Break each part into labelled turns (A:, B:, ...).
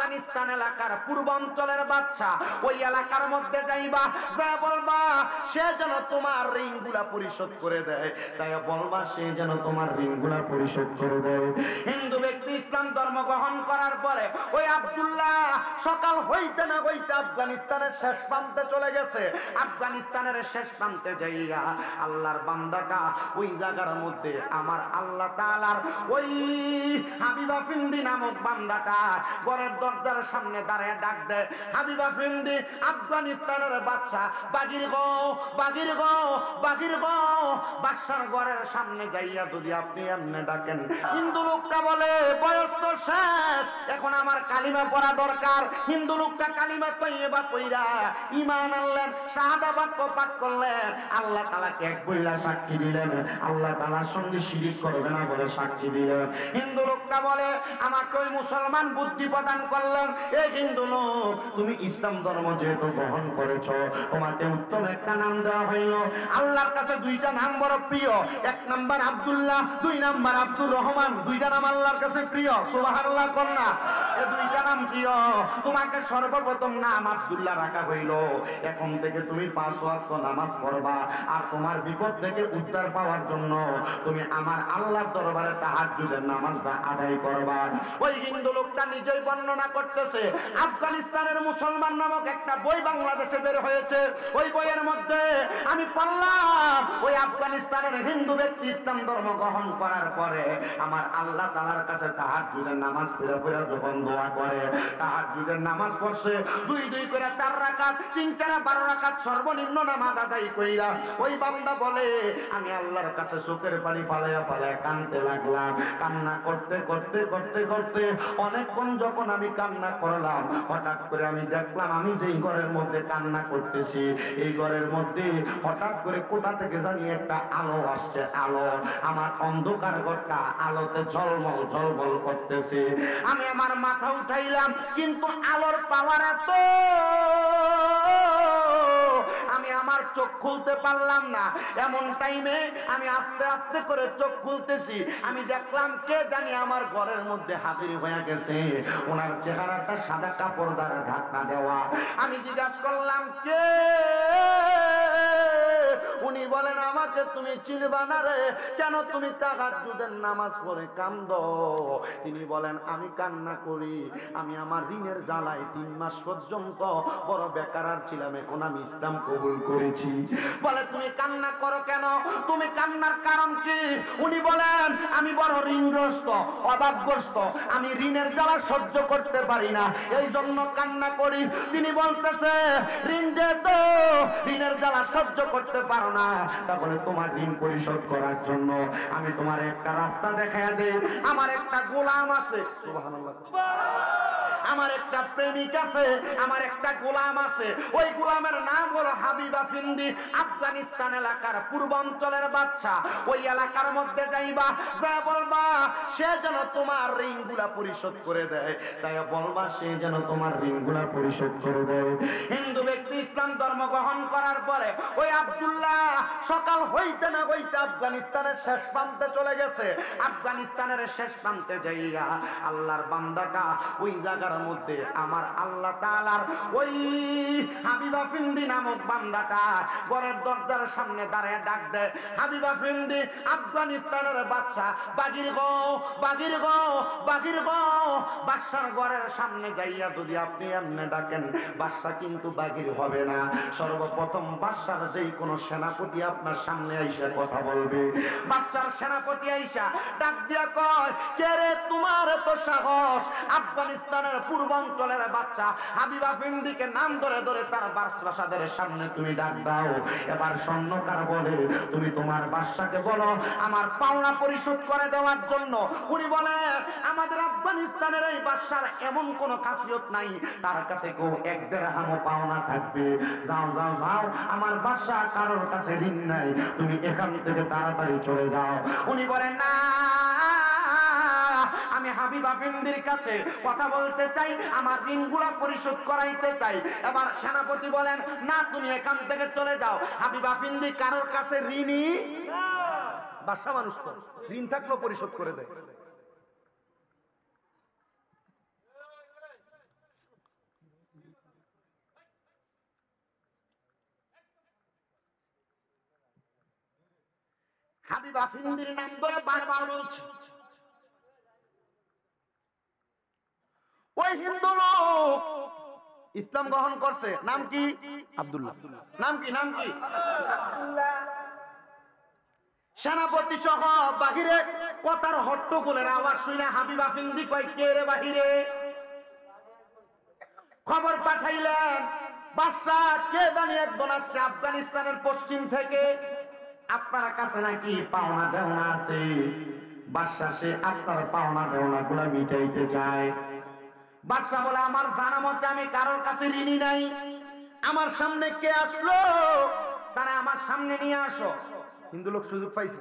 A: আফগানিস্তান এলাকার পূর্বাঞ্চলের বাদশা, ওই এলাকার মধ্যে যাইবা, যা বলবা সে যেন তোমার ঋণগুলা পরিশোধ করে দেয়, তাই বলবা সে যেন তোমার ঋণগুলা পরিশোধ করে দেয়। হিন্দু ব্যক্তি ইসলাম ধর্ম গ্রহণ করার পরে ওই আব্দুল্লাহ সকাল হইতে না হইতে আফগানিস্তানের শেষ প্রান্তে চলে গেছে। আফগানিস্তানের শেষ প্রান্তে যাইয়া আল্লাহর বান্দাটা ওই জায়গার মধ্যে আমার আল্লাহ তাআলার ওই হাবিবা ফিন্দি নামক বান্দাটা ঘরের দরজার সামনে দাঁড়িয়ে ডাক দেয়, হাবিবা ফিন্দি আফগানিস্তানের বাদশা, বাগির গো বাগির গো বাগির গো। বাদশার ঘরের সামনে যাইয়া যদি আপনি এমনি ডাকেন, হিন্দু লোকটা বলে বয়স তো শেষ, এখন আমার কালিমা পড়া দরকার। হিন্দু লোকটা কালিমা তৈয়বা পইরা ঈমান আনলেন, শাহাদা বাক্য পাঠ করলেন, আল্লাহ তাআলাকে এক বইলা সাক্ষী দিলেন, আল্লাহ তাআলার সঙ্গে শিরিক করবে না বলে সাক্ষী দিলেন। হিন্দু লোকটা বলে আমাকে ওই মুসলমান বুদ্ধি প্রদান করলেন, এই হিন্দু লোক তুমি ইসলাম ধর্ম যেহেতু গ্রহণ করেছো, তোমাকে উত্তম একটা নাম দেওয়া হইল। আল্লাহর কাছে দুইটা নাম বড় প্রিয়, এক নাম্বার আব্দুল্লাহ, দুই নাম্বার আব্দুর রহমান। দুইটা নাম আল্লাহর কাছে প্রিয়, সুবহানাল্লাহ কন্যা। এই দুইটা নাম প্রিয়। তোমাকে সর্বপ্রথম নাম আব্দুল্লাহ রাখা হইল, এখন থেকে তুমি 5 ওয়াক্ত নামাজ পড়বা, আর তোমার বিপদ থেকে উদ্ধার পাওয়ার জন্য তুমি আমার আল্লাহর দরবারে তাহাজ্জুদের নামাজটা আদায় করবা। ওই হিন্দু লোকটা নিজেই বর্ণনা করতেছে, আফগানিস্তানের মুসলমান নামক একটা বই বাংলাদেশে বের হয়েছে, ওই বইয়ের মধ্যে আমি পড়লাম ওই আফগানিস্তানের হিন্দু ব্যক্তি ইসলাম ধর্ম গ্রহণ করার পরে আমার আল্লাহ তাআলার কাছে তাহাজ্জুদের নামাজ পড়ে যখন দোয়া করে, তাহাজ্জুদের নামাজ পড়ছে 2 করে 4 রাকাত, 3 4 12 রাকাত সর্বনিম্ন নামাজ আদায় কইরা ওই বান্দা বলে আমি আল্লাহর কাছে চোখের পানি ফালায়া ফালায়া কাঁদতে লাগলাম। কান্না করতে করতে করতে করতে অনেকক্ষণ যখন আমি কান্না করলাম, হঠাৎ করে আমি দেখলাম আমি যেই ঘরের মধ্যে কান্না করতেছি, এই ঘরের মধ্যে হঠাৎ করে কোথা থেকে জানি একটা আলো আসছে, আলো আমার অন্ধকার ঘরটা আলোতে ঝলমল ঝলমল করতেছে। আমি আমার মাথা উঠাইলাম, কিন্তু আলোর পাওয়ার এত আমি আমার চোখ খুলতে পারলাম না। এমন টাইমে আমি আস্তে আস্তে করে চোখ খুলতেছি, আমি দেখলাম কে জানি আমার ঘরের মধ্যে হাজির হয়ে গেছে, ওনার চেহারাটা সাদা কাপড় দ্বারা ঢাকনা দেওয়া। আমি জিজ্ঞাসা করলাম কে? উনি বলেন আমাকে তুমি চিনবা না রে, কেন তুমি তাহাজ্জুদের নামাজ পড়ে কান্দো? তিনি বলেন আমি কান্না করি, আমি আমার ঋণের জ্বালায় 3 মাস পর্যন্ত বড় বেকার ছিলাম, এখন আমি ইসলাম কবুল করেছি। বলে তুমি কান্না করো কেন, তুমি কান্নার কারণ কি? উনি বলেন আমি বড় ঋণগ্রস্ত, অভাবগ্রস্ত, আমি ঋণের জ্বালা সহ্য করতে পারি না, এই জন্য কান্না করি। তিনি বলতেছে ঋণ যেহেতু ঋণের জ্বালা সহ্য করতে পারো না, তাহলে তোমার ঋণ পরিশোধ করার জন্য আমি তোমার একটা রাস্তা দেখাইয়া দেই। আমার একটা গোলাম আছে, সুবহানাল্লাহ, আমার একটা প্রেমিক আছে, আমার একটা গোলাম আছে, ওই গোলামের নাম হলো হাবিবা ফিন্দি, আফগানিস্তান এলাকার পূর্বাঞ্চলের বাদশা। ওই এলাকার মধ্যে যাইবা, যা বলবা সে যেন তোমার ঋণগুলা পরিশোধ করে দেয়, তাই বলবা সে যেন তোমার ঋণগুলা পরিশোধ করে দেয়। হিন্দু ব্যক্তি ইসলাম ধর্ম গ্রহণ করার পরে ওই আব্দুল্লাহ সকাল হইতে না হইতে আফগানিস্তানের শেষ প্রান্তে চলে গেছে। আফগানিস্তানের শেষ প্রান্তে যাইয়া আল্লাহর বান্দাটা ওই জায়গার মধ্যে আমার আল্লাহ তাআলার ওই হাবিবা ফিন্দি নামক বান্দাটা ঘরের দরজার সামনে দাঁড়িয়ে ডাক দেয়, হাবিবা ফিন্দি আফগানিস্তানের বাদশা, বাগির গো বাগির গো বাগির গো। বাদশার ঘরের সামনে যাইয়া যদি আপনি এমনি ডাকেন, বাদশা কিন্তু বাগির হবে না। সর্বপ্রথম বাদশার যেই কোনো সেনাপতি আপনার সামনে আইসা কথা বলবে, বাদশার সেনাপতি আইসা ডাক দিয়া কয় কে রে তোমার এত সাহস? আফগানিস্তানের পূর্বাঞ্চলের বাচ্চা হাবিবা ফিন্দিকে নাম ধরে ধরে তার বাদশাদের সামনে তুমি ডাক দাও। এবার স্বর্ণকার বলে তুমি তোমার বাদশাকে বলো আমার পাওনা পরিশোধ করে দেওয়ার জন্য। উনি বলে আমাদের আফগানিস্তানের এই বাদশার এমন কোন খাসিয়ত নাই তার কাছে কেউ 1 দিরহামও পাওনা থাকবে। যাও যাও যাও, আমার বাদশা কারোর কাছে ঋণ নাই, তুমি এখান থেকে তাড়াতাড়ি চলে যাও। উনি বলেন না, আমি হাবিবা ফিন্দির কাছে কথা বলতে চাই, আমার ঋণগুলা পরিশোধ করাইতে চাই। এবার সেনাপতি বলেন না, তুমি এখান থেকে চলে যাও। হাবিবা ফিন্দি কারোর কাছে ঋণী, বাদশা মানুষ তো ঋণ থাকলেও পরিশোধ করে দেয়। হাবিবা ফিন্দির নাম ধরে বারবার বলছে। ওই হিন্দু লোক ইসলাম গ্রহণ করছে, নাম কি? আব্দুল্লাহ। নাম কি? নাম কি? সেনাপতি সহ বাহিরে কথার হট্টগোলের আওয়াজ শুনে হাবিবা ফিন্দি কয়, কে রে বাহিরে? খবর পাঠাইলেন, বাদশা কে জানি একজন আসছে আফগানিস্তানের পশ্চিম থেকে, আপনার কাছে নাকি পাওনা দেওনা আছে। বাদশা সে আপনার পাওনা দেওনা গুলা মিটাইতে চায়। বাদশা বলে, আমার জানা মতে আমি কারোর কাছে ঋণী নাই। আমার সামনে কে আসলো তারা আমার সামনে নিয়ে আসো। হিন্দু লোক সুযোগ পাইছে,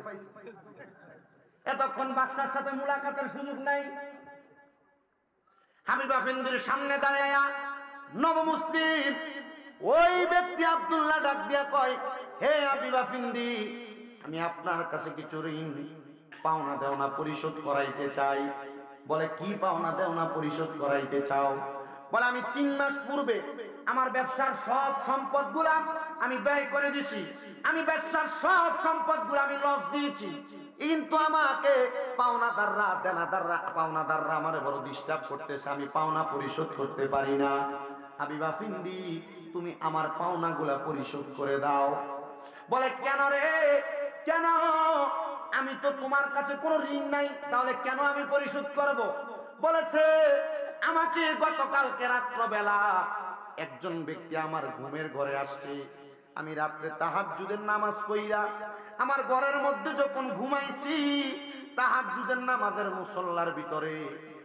A: এতক্ষণ বাদশার সাথে মুলাকাতের সুযোগ নাই। হাবিবা ফিন্দির সামনে দাঁড়ায়া নবমুসলিম ওই ব্যক্তি আব্দুল্লাহ ডাক দিয়া কয়, হে হাবিবা ফিন্দি, আমি আপনার কাছে কিছু ঋণ পাওনা দেওনা পরিশোধ করাইতে চাই। বলে, কি পাওনা দেওনা পরিশোধ করাইতে চাও? বলে, আমি 3 মাস পূর্বে আমার ব্যবসার সব সম্পদগুলো আমি ব্যয় করে দিছি। আমি ব্যবসার সব সম্পদগুলো আমি লস দিয়েছি, কিন্তু আমাকে পাওনাদাররা পাওনাদাররা আমার বড় ডিস্টার্ব করতেছে, আমি পাওনা পরিশোধ করতে পারি না। হাবিবা ফিন্দি, তুমি আমার পাওনাগুলা পরিশোধ করে দাও। বলে, কেন রে, কেন? আমি তো তোমার কাছে কোনো ঋণ নাই, তাহলে কেন আমি পরিশোধ করব? বলেছে, আমাকে গতকালকে রাত্রবেলা একজন ব্যক্তি আমার ঘুমের ঘরে আসছে। আমি রাত্রে তাহাজ্জুদের নামাজ পড়িয়া আমার ঘরের মধ্যে যখন ঘুমাইছি, তাহাজ্জুদের নামাজের মুসল্লার ভিতরে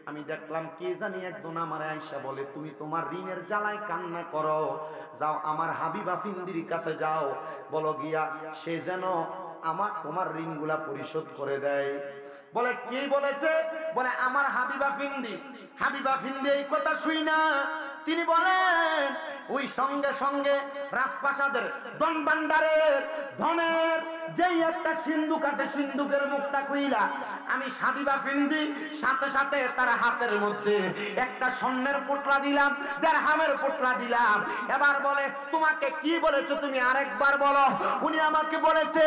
A: আমি দেখলাম কে জানি একজন আমার আয়েশা বলে, তুমি তোমার ঋণের জ্বালায় কান্না করো, যাও আমার হাবিবা ফিন্দির কাছে যাও, বলো গিয়া সে যেন তোমার ঋণগুলা পরিশোধ করে দেয়। বলে, কে বলেছে? বলে, আমার হাবিবা ফিন্দি। হাবিবা ফিন্দি এই কথা শুই না তিনি বলেন, ওই সঙ্গে সঙ্গে রাজপ্রাসাদের ধন ভান্ডারের ধনের যেই একটা সিন্ধুক আছে, সিন্ধুকের মুখটা খুইলা আমি হাবিবা ফিন্দি সাথে সাথে তার হাতের মধ্যে একটা স্বর্ণের পোটলা দিলাম, দিরহামের পোটলা দিলাম। এবার বলে, তোমাকে কি বলেছো তুমি আরেকবার বলো। উনি আমাকে বলেছে,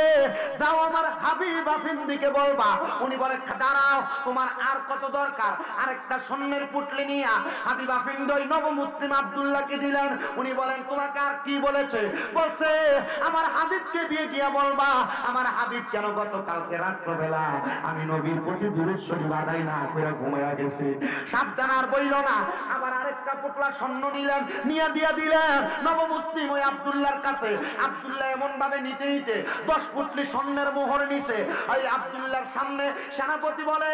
A: যাও আমার হাবিবা ফিন্দিকে বলবা। উনি বলে, দাঁড়াও, তোমার আর কত দরকার? আরেকটা স্বর্ণের পুটলি নিয়ে হাবিবা ফিন্দি ওই নবমুসলিম আব্দুল্লাহকে দিলেন। উনি বলেন, তোমাকে আর কি বলেছে? বলছে, আমার হাবিবকে বিয়ে গিয়া বলবা, আমার হাবিব কেন গতকালকে রাত্রবেলা আমি নবীর প্রতি দুরূদ শরীফ আদায় না করে ঘুমাইয়া গেছে। সাবধান, আর বইল না। আবার আরেকটা পুটলা স্বর্ণ নিলেন, নিয়ে দিয়া দিলেন নবমুসলিম ওই আব্দুল্লাহর কাছে। আব্দুল্লাহ এমন ভাবে নিতে নিতে 10 পুটলি স্বর্ণের মোহর নিছে। ওই আব্দুল্লাহর সামনে সেনাপতি বলে,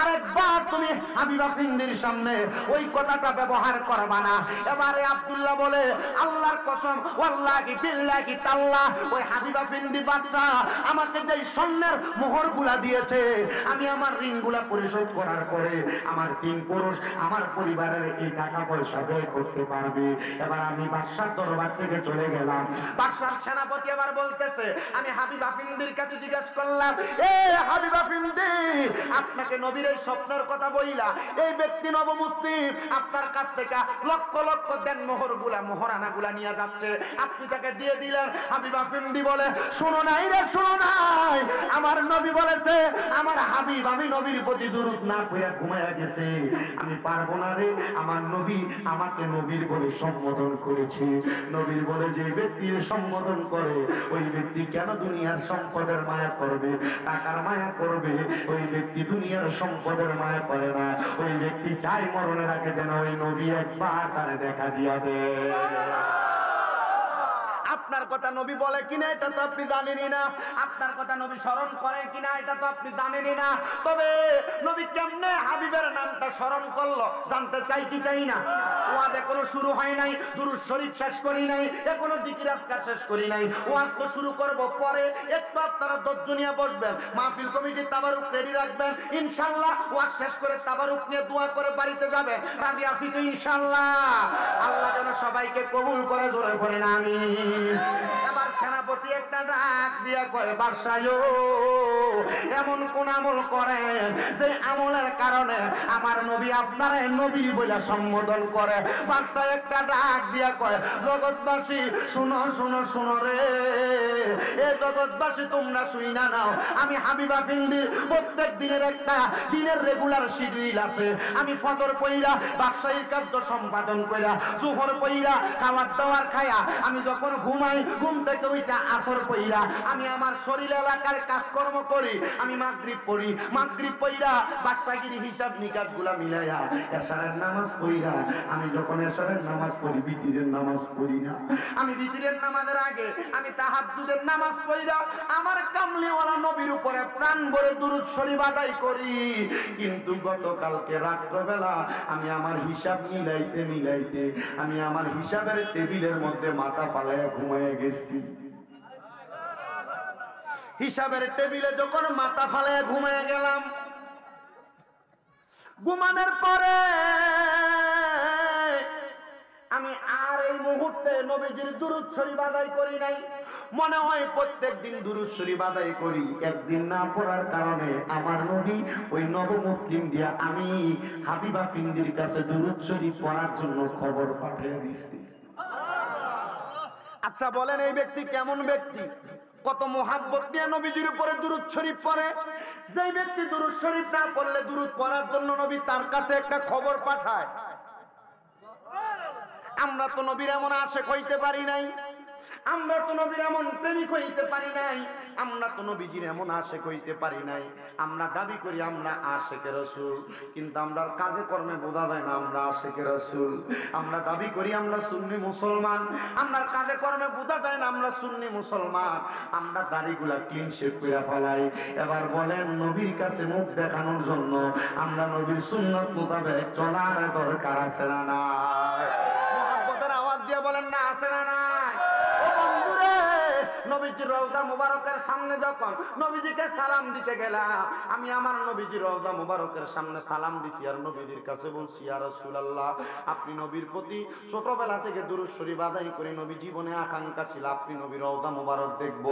A: আরেকবার তুমি হাবিবা ফিন্দির সামনে ওই কথাটা ব্যবহার করবা না। এবারে আব্দুল্লাহ বলে, আল্লাহর কসম, ওয়াল্লাহি বিল্লাহি তাআলা, ওই হাবিবা ফিন্দি বাচ্চা আমাকে যেই স্বর্ণের মোহরগুলা দিয়েছে, আমি আমার ঋণগুলা পরিশোধ করার পরে আমার 3 পুরুষ আমার পরিবারের এই টাকা পয়সা ব্যয় করতে পারবে। এবার আমি বাদশার দরবার থেকে চলে গেলাম। বাদশার সেনাপতি এবার বলতেছে, আমি হাবিবা ফিন্দির কাছে জিজ্ঞাসা করলাম, এ হাবিবা ফিন্দি, আপনাকে নবীর এই স্বপ্নের কথা বইলা এই ব্যক্তি নবমুসলিম আপনার কাছ থেকে লক্ষ লক্ষ দেন মোহরগুলা মোহরানাগুলা নিয়ে যাচ্ছে, আপনি তাকে দিয়ে দিলেন। হাবিবা ফিন্দি বলে, শোনো নাই রে, শোনো নাই, আমার নবী বলেছে আমার হাবিব আমি নবীর প্রতি দুরূদ না কইরা ঘুমায়া গেছে, আমি পারবো না রে। আমার নবী আমাকে নবীর বলে সম্বোধন করেছে। নবীর বলে যে ব্যক্তি সম্বোধন করে ওই ব্যক্তি কেন দুনিয়ার সম্পদের মায়া করবে, টাকার মায়া করবে? ওই ব্যক্তি দুনিয়ার সম্পদের মায়া করে না। ওই ব্যক্তি চাই মরণের আগে যেন ওই নবী একবার তার দেখা দিয়া দেয়। আপনার কথা নবী বলে কিনা এটা তো আপনি জানেনই না, আপনার কথা নবী স্মরণ করে কিনা এটা তো আপনি জানেনই না। তবে নবী কেমনে হাবিবের নামটা স্মরণ করলো জানতে চাই কি চাই না? ওয়াজ এখনো শুরু হয় নাই, দুরূদ শরীফ শেষ করি নাই, এখনো জিকির আজকার শেষ করি নাই। ওয়াজ তো শুরু করব পরে। একটু আপনারা 10 জনিয়া বসবেন, মাহফিল কমিটির তাবারুক রেডি রাখবেন। ইনশাআল্লাহ ওয়াজ শেষ করে তাবারুক নিয়ে দোয়া করে বাড়িতে যাবেন। রাজি আছি তো ইনশাআল্লাহ? আল্লাহ যেন সবাইকে কবুল করে, জোরে বলেন আমিন। এবার সেনাপতি একটা ডাক দিয়া কয়, বাদশাহ এমন কোন আমল করেন যে আমলের কারণে আমার নবী আপনারে নবী বলে সম্বোধন করে? বাদশাহ একটা ডাক দিয়া কয়, জগৎবাসী শুনো শুনো শুনো রে, এ জগৎবাসী তোমরা শুই না নাও, আমি হাবিবা ফিন্দির প্রত্যেক দিনের একটা দিনের রেগুলার শিডিউল আছে। আমি ফজর পইরা ব্যবসায়িক কার্য সম্পাদন কইরা, জোহর পইরা খাবার দাবার খায়া, আমি যখন ঘুমাই ঘুম থেকে ওইটা আসর পইরা আমি আমার শরীর এলাকার কাজকর্ম করি, আমি মাগরিব পড়ি, মাগরিব পইরা বাদশাগিরি হিসাব নিকাশ গুলা মিলাইয়া এশারের নামাজ পইরা, আমি যখন এশারের নামাজ পড়ি বিতিরের নামাজ পড়ি না, আমি বিতিরের নামাজের আগে আমি তাহাজ্জুদের নামাজ পইরা আমার কামলিওয়ালা নবীর উপরে প্রাণ ভরে দুরূদ শরীফ আদায় করি। কিন্তু গতকালকে রাত্রবেলা আমি আমার হিসাব মিলাইতে মিলাইতে আমি আমার হিসাবের টেবিলের মধ্যে মাথা ফালাইয়া ঘুমাইয়া গেছি। হিসাবের টেবিলে যখন মাথা ফালাইয়া ঘুমাইয়া গেলাম, ঘুমানোর পরে আমি আর এই মুহূর্তে নবীজির দুরূদ শরীফ আদায় করি নাই। মনে হয় প্রত্যেক দিন দুরূদ শরীফ আদায় করি, একদিন না পড়ার কারণে আমার নবী ওই নব মুসলিম দিয়া আমি হাবিবা ফিন্দির কাছে দুরূদ শরীফ পড়ার জন্য খবর পাঠিয়ে দিছি। আচ্ছা বলেন এই ব্যক্তি কেমন ব্যক্তি? কত মোহাব্বত দিয়ে নবীজির উপরে দুরূদ শরীফ পড়ে। যেই ব্যক্তি দুরূদ শরীফ না পড়লে দুরূদ পড়ার জন্য নবী তার কাছে একটা খবর পাঠায়। আমরা তো নবীর এমন আশিক হইতে পারি নাই, আমরা তো নবীর এমন প্রেমিক হইতে পারি নাই, আমরা তো নবীজির এমন আশিক হইতে পারি নাই। আমরা দাবি করি আমরা আশিকে রাসূল, কিন্তু আমরা কাজে কর্মে বোঝা যায় না আমরা আশিকে রাসূল। আমরা দাবি করি আমরা সুন্নি মুসলমান, আমরা কাজে কর্মে বোঝা যায় না আমরা সুন্নি মুসলমান। আমরা দাড়িগুলা ক্লিন শেভ করে ফেলাই। এবার বলেন নবীর কাছে মুখ দেখানোর জন্য আমরা নবীর সুন্নত মোতাবেক চলার দরকার আছে না নাই? মুহাব্বতের আওয়াজ দিয়ে বলেন না আছে না নাই? ও বন্ধুরে, নবীজির রওজা মুবারকের সামনে যখন নবীজিকে সালাম দিতে গেলাম, আমি আমার নবীজির রওজা মুবারকের সামনে সালাম দিছি আর নবীজির কাছে বলছি, ইয়া রাসূলুল্লাহ, আপনি নবীর প্রতি ছোটবেলা থেকে দুরূদ শরীফ আদায় করে নবী জীবনে আকাঙ্ক্ষা ছিল আপনি নবীর রওজা মুবারক দেখব।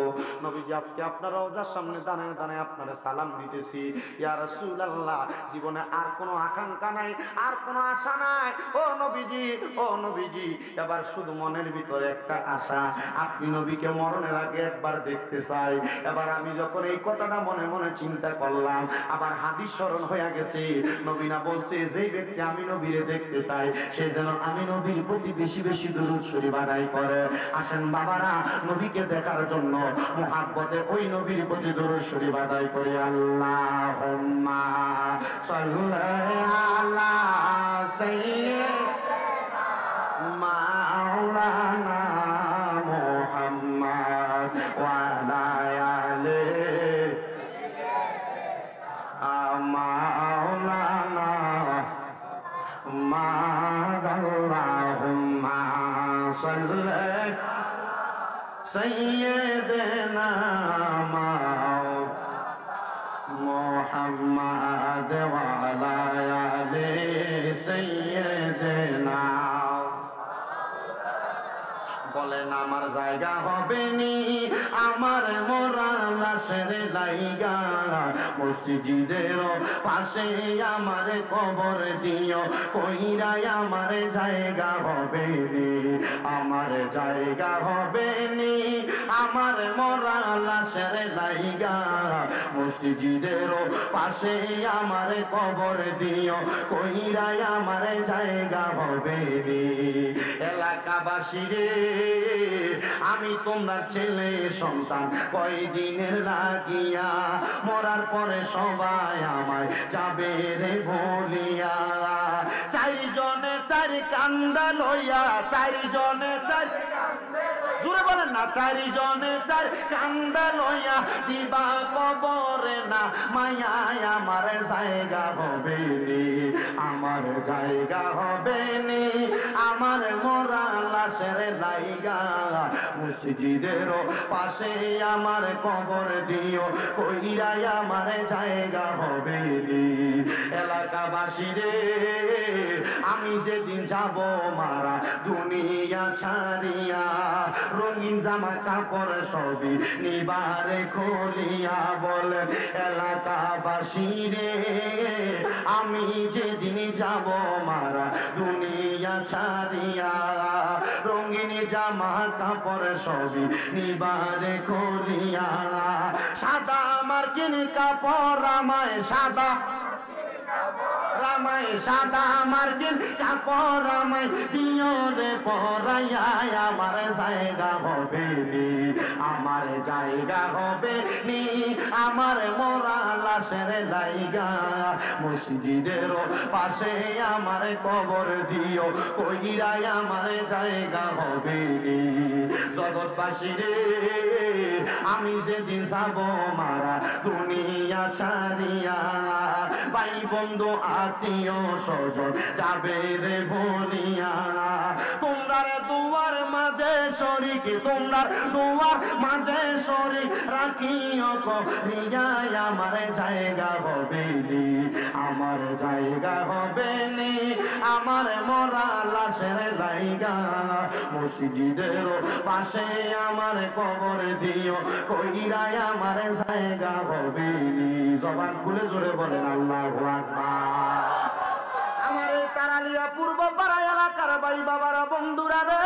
A: নবীজি আজকে আপনার রওজার সামনে দাঁড়ায় দাঁড়ায় আপনারে সালাম দিতেছি। ইয়া রাসূলুল্লাহ, জীবনে আর কোনো আকাঙ্ক্ষা নাই, আর কোনো আশা নাই। ও নবীজি, ও নবীজি, এবার শুধু মনের ভিতরে একটা আশা, আপনি নবীকে মরণের আগে একবার দেখতে চাই। এবার আমি যখন এই কথাটা মনে মনে চিন্তা করলাম, আবার হাদিস স্মরণ হয়ে গেছে। নবী না বলছে যেই ব্যক্তি আমি নবীরে দেখতে চাই সে যেন আমি নবীর প্রতি বেশি বেশি দুরূদ শরীফ আদায় করে। আসেন বাবারা, নবীকে দেখার জন্য মুহাব্বতে ওই নবীর প্রতি দুরূদ শরীফ আদায় করি। আল্লাহুম্মা সাল্লি আলা সাইয়্যিদিনা মাওলানা মুহাম্মদ ওয়া আলা আলিহি মাওলানা আল্লাহুম্মা সাল্লি সাইয়্যিদিনা মুহাম্মদ ওয়া আলা আলিহি সাইয়্যিদিনা। বলেন আমার জায়গা হবে নি, আমার মরা লাশের লাইগা, মসজিদের পাশে আমার কবর দিও, কইরাই আমার জায়গা হবে নি, আমার জায়গা হবে নি, আমার মরা লাশের লাইগা, মসজিদের পাশে আমার কবর দিও, কইরাই আমার জায়গা হবে নি। এলাকাবাসী রে, আমি তোমরা ছেলে সন্তান কয়দিনের লাগিয়া, মরার পরে সবাই আমায় যাবে রে বলিয়া। চারিজনে চারি কান্দা লইয়া, চারিজনে চারি, জোরে বলেন না, চারিজনে চারি কান্দা লইয়া দিবা কবরে না, মায়ায় আমার জায়গা হবে নি, আমার জায়গা হবে নি, আমার মরা লাশের লাইগা মসজিদের পাশে আমার কবর দিও কইরাই আমার জায়গা হবে এলাকাবাসী রে আমি যেদিন যাব মারা দুনিয়া ছাড়িয়া রঙিন জামা কাপড় সবই নিবারে খুলিয়া বলে এলাকাবাসী রে আমি যেদিন যাব মারা দুনিয়া ছাড়িয়া রঙিন জামা কাপড় সবই নিবারে খুলিয়া সাদা আমার কিনি কাপড় আমায় সাদা রামাই সাদা মার্কিন কাপড় রামাই দিয়রে পরাইয়া আমার জায়গা হবে নি আমার জায়গা হবে নি আমার মরা লাশের জায়গা মসজিদের পাশে আমার কবর দিও কইরাই আমার জায়গা হবে নি জগৎবাসী রে আমি যেদিন যাব মারা দুনিয়া ছাড়িয়া ভাই বন্ধু আত্মীয় স্বজন যাবে রে বলিয়া তোমরা দুয়ার মাঝে শরীক তোমরা দুয়ার মাঝে শরীক রাখিও করিয়াই আমার জায়গা হবে নি আমার জায়গা হবে নি আমার মরা লাশের জায়গা মসজিদের পাশে আমার কবর দিও কইরাই আমার জায়গা হবে নি জবান খুলে জোরে বলেন আল্লাহু আকবার আমার এই তারালিয়া পূর্ব পাড়া এলাকার ভাই বাবারা বন্ধুরা রে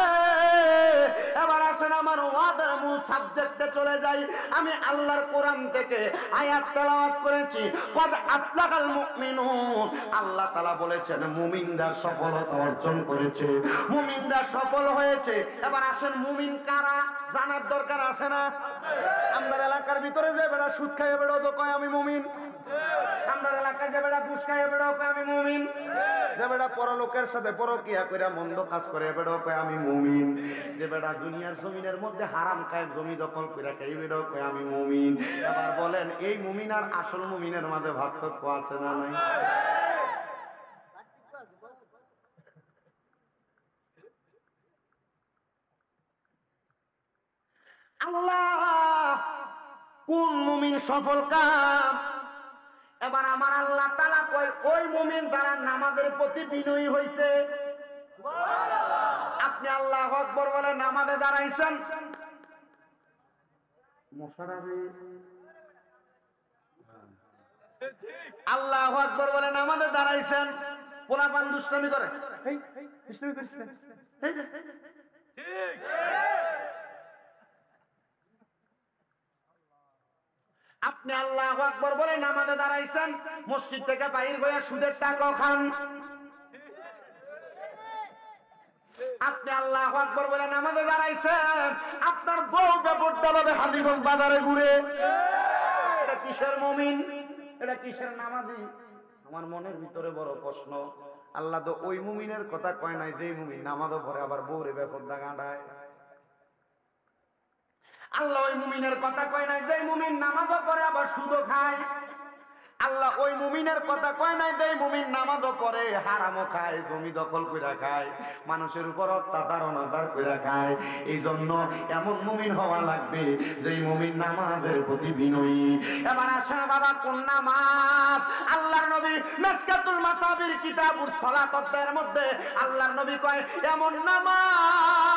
A: এবার আসেন আমার ওয়াদের মূল সাবজেক্টে চলে যাই আমি আল্লাহর কোরআন থেকে আয়াত তেলাওয়াত করেছি কদ আফলাহাল মুমিনুন আল্লাহ তাআলা বলেছেন মুমিনরা সফলতা অর্জন করেছে মুমিনরা সফল হয়েছে এবার আসেন মুমিন কারা জানার দরকার আছে না আমরা এলাকার ভিতরে যে বেড়া সুদ খাইয়ে বেড়ো তো কয় আমি মুমিন আমরা এলাকায় যে বেড়া ঘুষ খাইয়ে বেড়ো কয় আমি মুমিন যে বেড়া পরলোকের সাথে পরকিয়া কইরা মন্দ কাজ করে বেড়ো কয় আমি মুমিন যে বেড়া দুনিয়ার জমিনের মধ্যে হারাম খায় জমি দখল কইরা খাই বেড়ো কয় আমি মুমিন এবার বলেন এই মুমিন আর আসল মুমিনের মধ্যে পার্থক্য আছে না নাই আল্লাহ কোন মুমিন সফল কাম এবার আমার আল্লাহ তাআলা কয় ওই মুমিন যারা নামাজের প্রতি বিনয়ী হইছে সুবহানাল্লাহ আপনি আল্লাহু আকবার বলে নামাজে দাঁড়াইছেন মশারারে আল্লাহু আকবার বলে নামাজে দাঁড়াইছেন পোলাপান দুষ্টামি করে এই দুষ্টামি করিস না এই ঠিক আপনি আল্লাহু আকবার বলে নামাজে দাঁড়াইছেন মসজিদ থেকে বাইর হয়ে সুদের টাকা খান আপনি আল্লাহু আকবার বলে নামাজে দাঁড়াইছেন আপনার বউ বেপরদাভাবে হাজীগঞ্জ বাজারে ঘুরে এটা কিসের মুমিন এটা কিসের নামাজি আমার মনের ভিতরে বড় প্রশ্ন আল্লাহ তো ওই মুমিনের কথা কয় নাই যে মুমিন নামাজও পড়ে আবার বউরে বেপরদা গাঁডায় আল্লাহ ওই মুমিনের কথা কয় নাই যে মুমিন নামাজও পড়ে আবার সুদও খায় আল্লাহ ওই মুমিনের কথা কয় নাই যে মুমিন নামাজও পড়ে হারামও খায় জমি দখল কইরা খায় মানুষের উপর অত্যাচার অনাচার কইরা খায় এই জন্য এমন মুমিন হওয়া লাগবে যেই মুমিন নামাজের প্রতি বিনয়ী এবার আসেন বাবা কোন নামাজ আল্লাহর নবী মিশকাতুল মাসাবির কিতাবুস সালাত অধ্যায়ের মধ্যে আল্লাহর নবী কয় এমন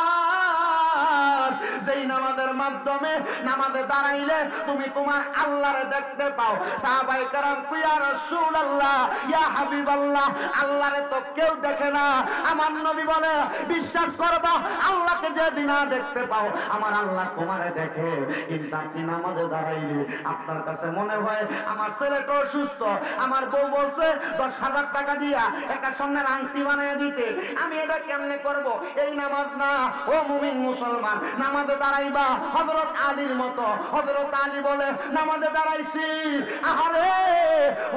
A: নামাজ যেই নামাজের মাধ্যমে নামাজে দাঁড়াইলে তুমি তোমার আল্লাহরে দেখতে পাও সাহাবায়ে কেরাম ইয়া রাসূলুল্লাহ ইয়া হাবিবাল্লাহ আল্লাহরে তো কেউ দেখে না আমার নবী বলে বিশ্বাস করবা আল্লাহকে যেদিন না দেখতে পাও আমার আল্লাহ তোমারে দেখে কিন্তু আপনি নামাজে দাঁড়াইলে আপনার কাছে মনে হয় আমার ছেলেটা অসুস্থ আমার বউ বলছে 10,000 টাকা দিয়া একটা স্বর্ণের আংটি বানিয়ে দিতে আমি এটা কেমনে করব এই নামাজ না ও মুমিন মুসলমান নামাজে দাঁড়াইবা হযরত আলীর মতো হযরত আলী বলে নামাজে দাঁড়াইছি আহারে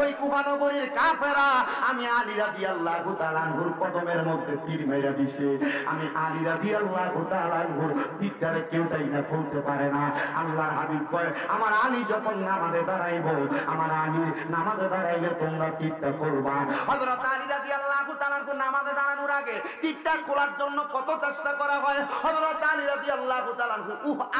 A: ওই কুফানগরীর কাফেরা আমি আলী রাদিয়াল্লাহু তাআলা আনহুর কদমের মধ্যে তীর মেরে দিছে আমি আলী রাদিয়াল্লাহু তাআলা আনহুর তীরটারে কেউটাই না খুলতে পারে না আল্লাহর হাবিব কয় আমার আলী যখন নামাজে দাঁড়াইবো আমার আলী নামাজে দাঁড়াইলে তোমরা তীরটা করবা হযরত আলী রাদিয়াল্লাহু তাআলা নামাজে দাঁড়ানোর আগে তীরটা খোলার জন্য কত চেষ্টা করা হয়। হযরত আলী রাদিয়াল্লাহু তাআলা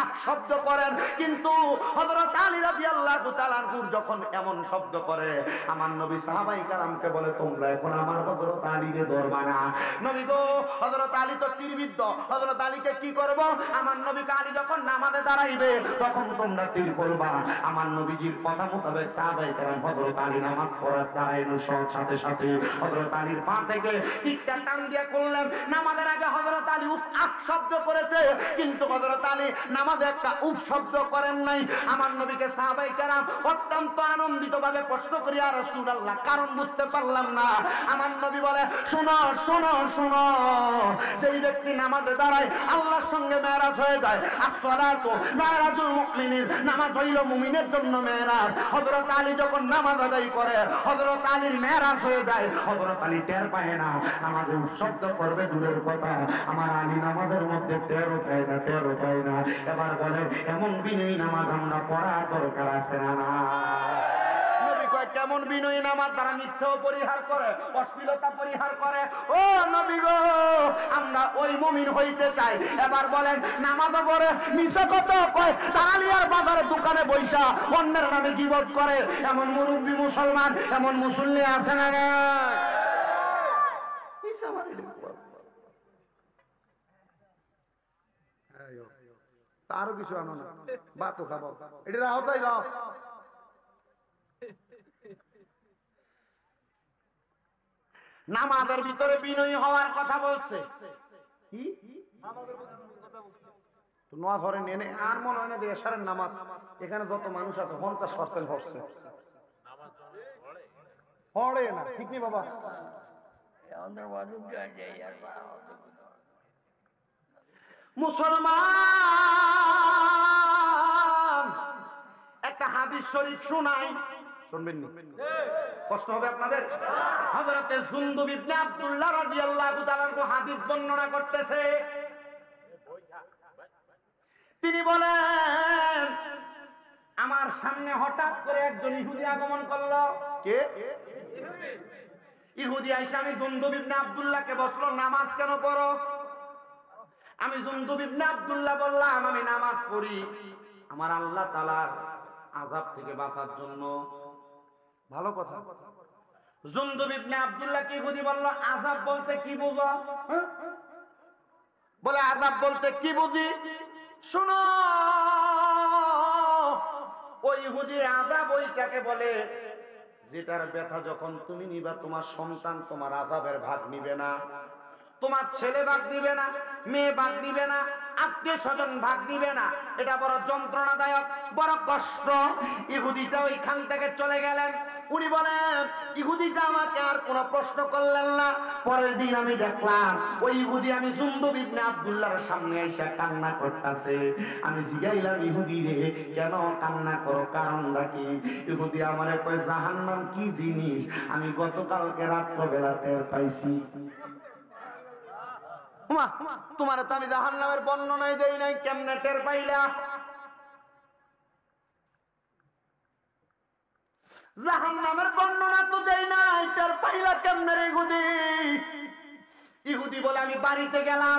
A: আহ শব্দ করেন, কিন্তু হযরত আলী রাদিয়াল্লাহু তাআলা যখন এমন শব্দ করে, আমার নবী সাহাবায়ে কেরামকে বলে, তোমরা এখন আমার হযরত আলীকে ধরবা না। নবী গো, হযরত আলী তো তীরবিদ্ধ, হযরত আলীকে কি করব? আমার নবী আলী যখন নামাজে দাঁড়াইবে তখন তোমরা তীর করবা। আমার নবীজির কথা মোতাবেক সাহাবায়ে কেরাম হযরত আলী নামাজ পড়ার দাঁড়ানোর সাথে সাথে হযরত আলীর পা থেকে তীরটা টান দিয়ে করলেন। নামাজের আগে হযরত আলী উফ আহ শব্দ করেছে, কিন্তু হযরত আলী নামাজে একটা উফ শব্দ করেন নাই। আমার নবীকে সাহাবায়ে কেরাম অত্যন্ত আনন্দিত ভাবে প্রশ্ন করি, ইয়া রাসূলুল্লাহ, কারণ বুঝতে পারলাম না। আমার নবী বলে, শোনো শোনো শোনো, সেই ব্যক্তি নামাজে দাঁড়ায় আল্লাহর সঙ্গে মেরাজ হয়ে যায়। আসসালাতু মেরাজুল মুমিনিন, নামাজ হইল মুমিনের জন্য মেরাজ। হযরত আলী যখন নামাজ আদায় করে হযরত আলীর মেরাজ হয়ে যায়। হযরত আলী টের পায় না, নামাজে শব্দ করবে দূরের কথা, আমার আলী নামাজের মধ্যে টেরও পায় না, টেরও পায় না। এবার বলে, এমন বিনয়ী নামাজ আমরা পড়া দরকার আছে না? নবী কয়, কেমন বিনয়ী নামাজ? তারা মিথ্যাও পরিহার করে, অশ্লীলতা পরিহার করে। ও নবী গো, আমরা ওই মুমিন হইতে চাই। এবার বলেন, নামাজ পড়ে মিছা কথা কয়, দাঁড়ালিয়ার বাজারে দোকানে বৈশা অন্যের নামে গীবত করে, এমন মুরব্বী মুসলমান, এমন মুসল্লি আছে না? আরো কিছু আনো না, ভাতও খাবো, এটা রাও চাই রাও। নামাজের ভিতরে বিনয়ী হওয়ার কথা বলছে, কি নোয়া ধরে নেনে আর মনে হয় না যে এশারের নামাজ এখানে যত মানুষ আছে 50% পড়ছে, পড়ে না, ঠিক নেই বাবা। মুসলমান, একটা হাদিস শরীফ শোনাই, শুনবেন নি? কষ্ট হবে আপনাদের। হযরতে জুনদুব ইবনে আব্দুল্লাহ রাদিয়াল্লাহু তাআলা হাদিস বর্ণনা করতেছে। তিনি বলেন, আমার সামনে হঠাৎ করে একজন ইহুদি আগমন করলো। কে? ইহুদি আইসা আমি জুনদুব ইবনে আব্দুল্লাহকে বসলো, নামাজ কেন পড়ো? আমি জুনদুব ইবনে আব্দুল্লাহ বললাম, আমি নামাজ পড়ি আমার আল্লাহ তাআলার আযাব থেকে বাঁচার জন্য। ভালো কথা। জুনদুব ইবনে আব্দুল্লাহ কি ইহুদি বলল, আযাব বলতে কি বুঝো? বলে, আযাব বলতে কি বুঝি? শোনো, ওই ইহুদি আযাব ওইটাকে বলে যেটার ব্যথা যখন তুমি নিবা, তোমার সন্তান তোমার আযাবের ভাগ নিবে না, তোমার ছেলে ভাগ নিবে না, মেয়ে ভাগ নিবে না, আত্মীয় স্বজন ভাগ নিবে না। এটা বড় যন্ত্রণাদায়ক, বড় কষ্ট। ইহুদিটা ওইখান থেকে চলে গেলেন। উনি বলেন, ইহুদিটা আমাকে আর কোনো প্রশ্ন করলেন না। পরের দিন আমি দেখলাম ওই ইহুদি আমি জুনদুব ইবনে আব্দুল্লাহর সামনে এসে কান্না করতেছে। আমি জিজ্ঞাইলাম, ইহুদি রে, কেন কান্না করো, কারণটা কি? ইহুদি আমারে কয়, জাহান্নাম কি জিনিস আমি গতকালকে রাত্রবেলা টের পাইছি। তোমার তো আমি জাহান্নামের বর্ণনাই দেই নাই, কেমনে টের পাইলা? জাহান্নামের বর্ণনা তো দেই নাই, টের পাইলা কেমনে রে ইহুদি? ইহুদি বলে, আমি বাড়িতে গেলাম,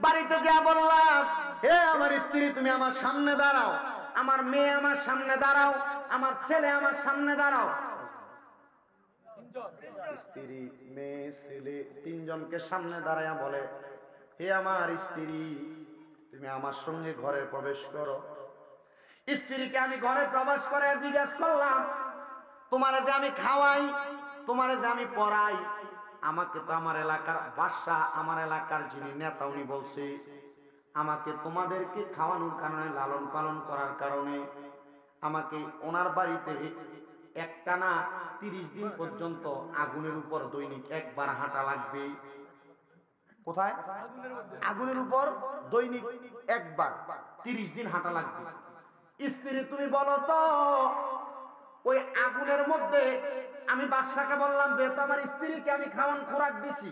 A: বাড়িতে যা বললাম, হে আমার স্ত্রী, তুমি আমার সামনে দাঁড়াও, আমার মেয়ে আমার সামনে দাঁড়াও, আমার ছেলে আমার সামনে দাঁড়াও। স্ত্রী, মেয়ে, ছেলে তিনজনকে সামনে দাঁড়ায়া বলে, হে আমার স্ত্রী, তুমি আমার সঙ্গে ঘরে প্রবেশ করো। স্ত্রীকে আমি ঘরে প্রবেশ করে জিজ্ঞাসা করলাম, তোমারে যে আমি খাওয়াই, তোমারে যে আমি পড়াই, আমাকে তো আমার এলাকার বাদশা, আমার এলাকার যিনি নেতা, উনি বলছে আমাকে তোমাদেরকে খাওয়ানোর কারণে, লালন পালন করার কারণে আমাকে ওনার বাড়িতে একটানা 30 দিন পর্যন্ত আগুনের উপর দৈনিক একবার হাঁটা লাগবে। কোথায়? আগুনের উপর দৈনিক একবার 30 দিন হাঁটা লাগবে। স্ত্রী, তুমি বলো তো, ওই আগুনের মধ্যে আমি বাদশাকে বললাম যে আমার স্ত্রীকে আমি খাওয়ান খোরাক দিছি,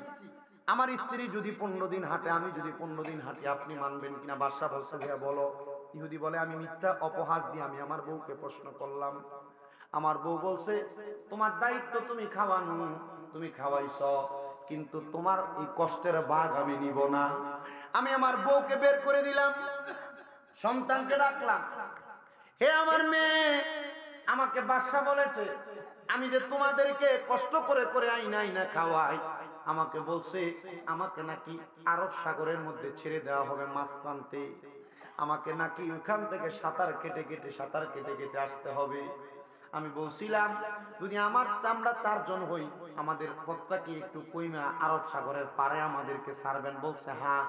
A: আমার স্ত্রী যদি 15 দিন হাঁটে, আমি যদি 15 দিন হাঁটি, আপনি মানবেন কিনা? বাদশা বলছে, ভাইয়া বলো। ইহুদি বলে, আমি মিথ্যা অপহাস দিয়ে আমি আমার বউকে প্রশ্ন করলাম। আমার বউ বলছে, তোমার দায়িত্ব তুমি খাওয়ানো, তুমি খাওয়াইছ, কিন্তু তোমার এই কষ্টের ভাগ আমি নিব না। আমি আমার বউকে বের করে দিলাম, সন্তানকে রাখলাম। হে আমার মেয়ে, আমাকে বাদশা বলেছে আমি যে তোমাদেরকে কষ্ট করে করে আইনা খাওয়াই, আমাকে বলছে আমাকে নাকি আরব সাগরের মধ্যে ছেড়ে দেওয়া হবে মাছ পানতে, আমাকে নাকি ওখান থেকে সাঁতার কেটে কেটে আসতে হবে। আমি বলছিলাম যদি আমার আমরা 4 জন হই, আমাদের পথটা কি একটু কইমা আরব সাগরের পারে আমাদেরকে ছাড়বেন? বলছে হ্যাঁ।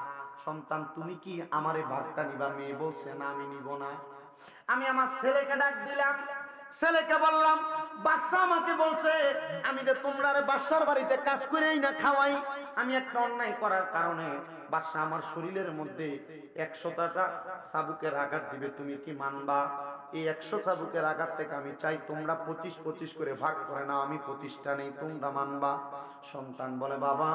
A: সন্তান তুমি কি আমার এই ভাগটা নিবা? মেয়ে বলছে না, আমি নিব না। আমি আমার ছেলেকে ডাক দিলাম, ছেলেকে বললাম বাদশা আমাকে বলছে আমি যে তোমরা বাদশার বাড়িতে কাজ করেই না খাওয়াই, আমি একটা অন্যায় করার কারণে বাদশা আমার শরীরের মধ্যে 100টা চাবুকের আঘাত দিবে, তুমি কি মানবা? এই 100 চাবুকের আঘাত থেকে আমি চাই তোমরা 25 করে ভাগ করে নাও, আমি 25টা নেই, তোমরা মানবা? সন্তান বলে বাবা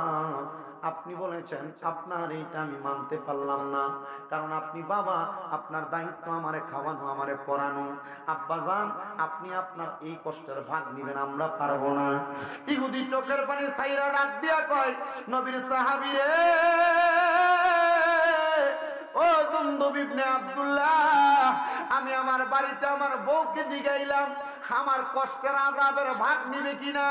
A: আপনি বলেছেন, আপনার এইটা আমি মানতে পারলাম না, কারণ আপনি বাবা, আপনার দায়িত্ব আমারে খাওয়ানো, আমারে পড়ানো। আব্বাজান আপনি আপনার এই কষ্টের ভাগ নিবেন, আমরা পারবো না। ইহুদি চোখের পানি ছাইরা ডাক দিয়া কয় নবীর সাহাবী রে, ও দুন্দুব ইবনে আব্দুল্লাহ, আমি আমার বাড়িতে আমার বউকে জিগাইলাম আমার কষ্টের আযাবের ভাগ নিবে কিনা,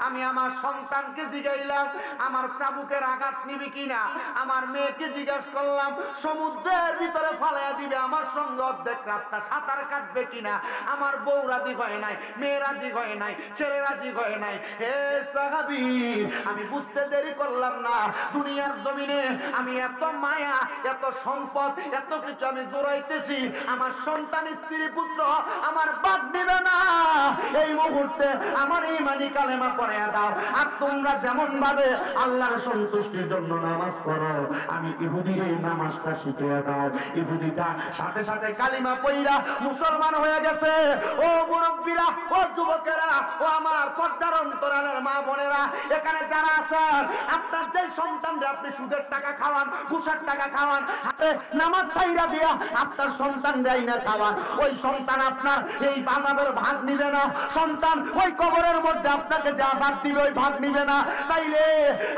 A: আমি আমার সন্তানকে জিগাইলাম আমার চাবুকের আঘাত নিবে কিনা, আমার মেয়েকে জিজ্ঞাসা করলাম সমুদ্রের ভিতরে ফালাইয়া দিবে আমার সঙ্গে অর্ধেক রাস্তা সাঁতার কাটবে কিনা, আমার বউ রাজি হয় নাই, মেয়ে রাজি হয় নাই, ছেলে রাজি হয় নাই। হে সাহাবী, আমি বুঝতে দেরি করলাম না, দুনিয়ার জমিনে আমি এত মায়া, এত সম্পদ, এত কিছু আমি জোড়াইতেছি, আমার সন্তান, স্ত্রী, পুত্র আমার বাদ দিবে না। এই মুহূর্তে আমার ইমানি কালেমা পড়াইয়া দাও, আর তোমরা যেমন ভাবে আল্লাহর সন্তুষ্টির জন্য নামাজ পড়ো, আমি ইহুদির এই নামাজটা শিখিয়ে দাও। ইহুদিটা সাথে সাথে কালিমা পড়িয়া মুসলমান হয়ে গেছে। ও মুরব্বীরা, ও যুবকেরা, ও আমার পর্দার অন্তরালের মা বোনেরা, এখানে যারা আছেন, আপনার যে সন্তানরা আপনি সুদের টাকা খাওয়ান, ঘুষের টাকা খাওয়ান, হাতে নামাজ ছাইরা দিয়া আপনার সন্তান দেয় না খাওয়ান, ওই সন্তান আপনার এই বাজাবের ভাগ নিবে না, সন্তান ওই কবরের মধ্যে আপনাকে যা ভাগ দিবে ওই ভাগ নিবে না। তাইলে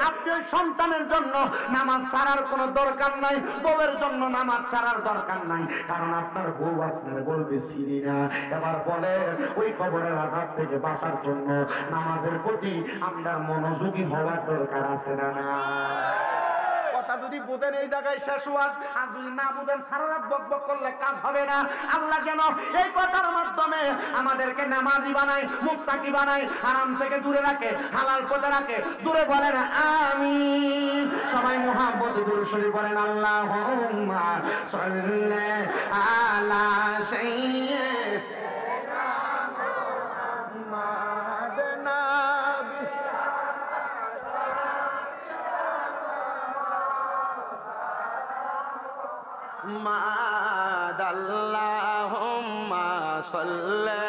A: আপনি ওই সন্তানের জন্য নামাজ ছাড়ার কোনো দরকার নাই, বউয়ের জন্য নামাজ ছাড়ার দরকার নাই, কারণ আপনার বউ আপনার বলবে চিনি না। এবার বলে ওই কবরের আঘাত থেকে বাঁচার জন্য নামাজের প্রতি আমরা মনোযোগী হওয়ার দরকার আছে না? কথা যদি বুঝেন এই জায়গায় শেষ হওয়ার, আর যদি না বুঝেন সারা রাত বক বক করলে কাজ হবে না। আল্লাহ যেন এই কথার মাধ্যমে আমাদেরকে নামাজি বানায়, মুত্তাকি বানায়, হারাম থেকে দূরে রাখে, হালাল পথে রাখে। দূরে বলেন আমিন। সবাই মুহাম্মদ দুরূদ শরীফ বলেন আল্লাহুম্মা সাল্লি আলা সাইয়্যিদিনা মুহাম্মাদ নাবি মাদাল্লাহুম্মা সাল্লি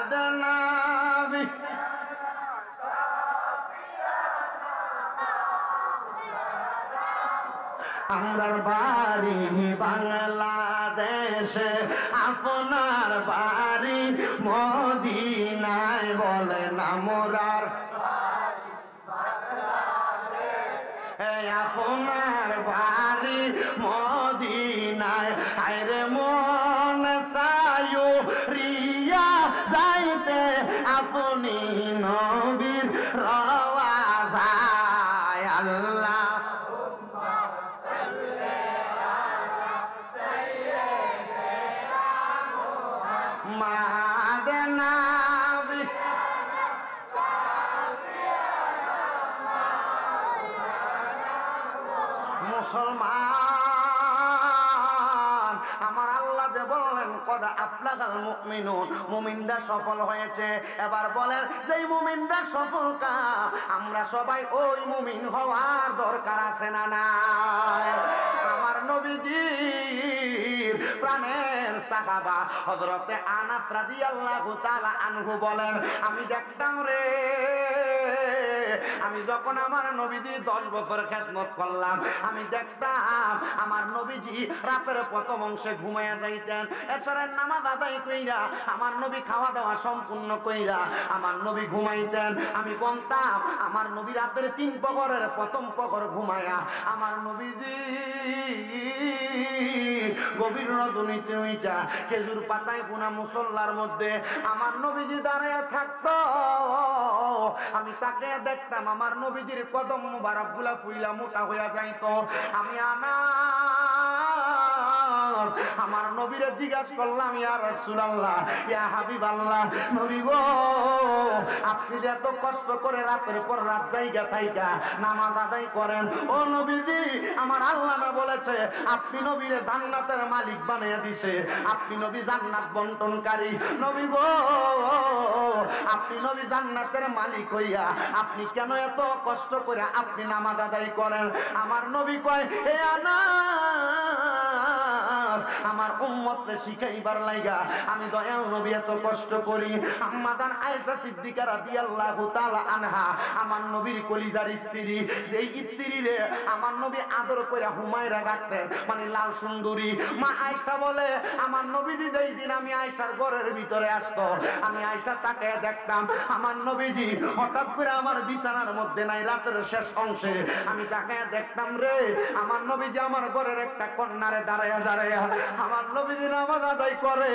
A: মাদানাবি আমরার বাড়ি বাংলাদেশে, আপনার বাড়ি মদিনায়, বলেন আমরার আপনার বাড়ি মদিনায়, আরে মন সায়ু রিয়া যাইতে আপনি নবীর রওয়াজায়। আল্লাহ মাদনাবি মুসলমান, আমার আল্লাহ যে বললেন কদ আফলাহাল মুমিনুন, মুমিনরা সফল হয়েছে। এবার বলেন যেই মুমিনরা সফল কাম, আমরা সবাই ওই মুমিন হওয়ার দরকার আছে না নাই? আমার নবীজির প্রাণের সাহাবা হযরতে আনাস রাদিয়াল্লাহু তাআলা আনহু বলেন আমি দেখতাম রে আমি যখন আমার নবীজির 10 বছর খেদমত করলাম, আমি দেখতাম আমার নবীজি রাতের প্রথম অংশে ঘুমাইয়া যাইতেন, এছাড়া নামাজ আদায় কইরা আমার নবী খাওয়া দাওয়া সম্পূর্ণ কইরা আমার নবী ঘুমাইতেন। আমি বলতাম আমার নবী রাতের 3 প্রহরের প্রথম প্রহর ঘুমায়া আমার নবীজি গভীর রজনীতে ওইটা খেজুর পাতায় বোনা মুসল্লার মধ্যে আমার নবীজি দাঁড়ায় থাকতো। আমি তাকে দেখতাম আমার নবীজির কদম মুবারকগুলা ফুইলা মোটা হইয়া যাইতো। আমি আমার নবীরে জিজ্ঞাসা করলাম, ইয়া রাসূলুল্লাহ, ইয়া হাবিবাল্লাহ, নবী গো, আপনি যে এত কষ্ট করে রাতের পর রাত জায়গা থাইকা নামাজ আদায় করেন, ও নবীজি, আমার আল্লাহ না বলেছে আপনি নবীরে জান্নাতের মালিক বানিয়ে দিছে, আপনি নবী জান্নাত বন্টনকারী। নবী গো, আপনি নবী জান্নাতের মালিক হইয়া আপনি কেন এত কষ্ট করে আপনি নামাজ আদায় করেন? আমার নবী কয়, হে আনাস, আমার উম্মতকে শিখাইবার লাইগা আমি দয়াল নবী এত কষ্ট করি। আম্মাদান আয়েশা সিদ্দিকা রাদিয়াল্লাহু তাআলা আনহা আমার নবীর কলিজার স্ত্রী, যেই স্ত্রীরে আমার নবী আদর করে হুমায়রা ডাকতেন, মানে লাল সুন্দরী। মা আয়েশা বলে, আমার নবীজি যেই দিন আমি আয়েশার ঘরের ভিতরে আসতো, আমি আয়েশা তাকে দেখতাম আমার নবীজি হঠাৎ করে আমার বিছানার মধ্যে নাই, রাতের শেষ অংশে আমি তাকে দেখতাম রে, আমার নবীজি আমার ঘরের একটা কন্যারে দাঁড়ায়া দাঁড়ায়া আমার নবীজি নামাজ আদায় করে,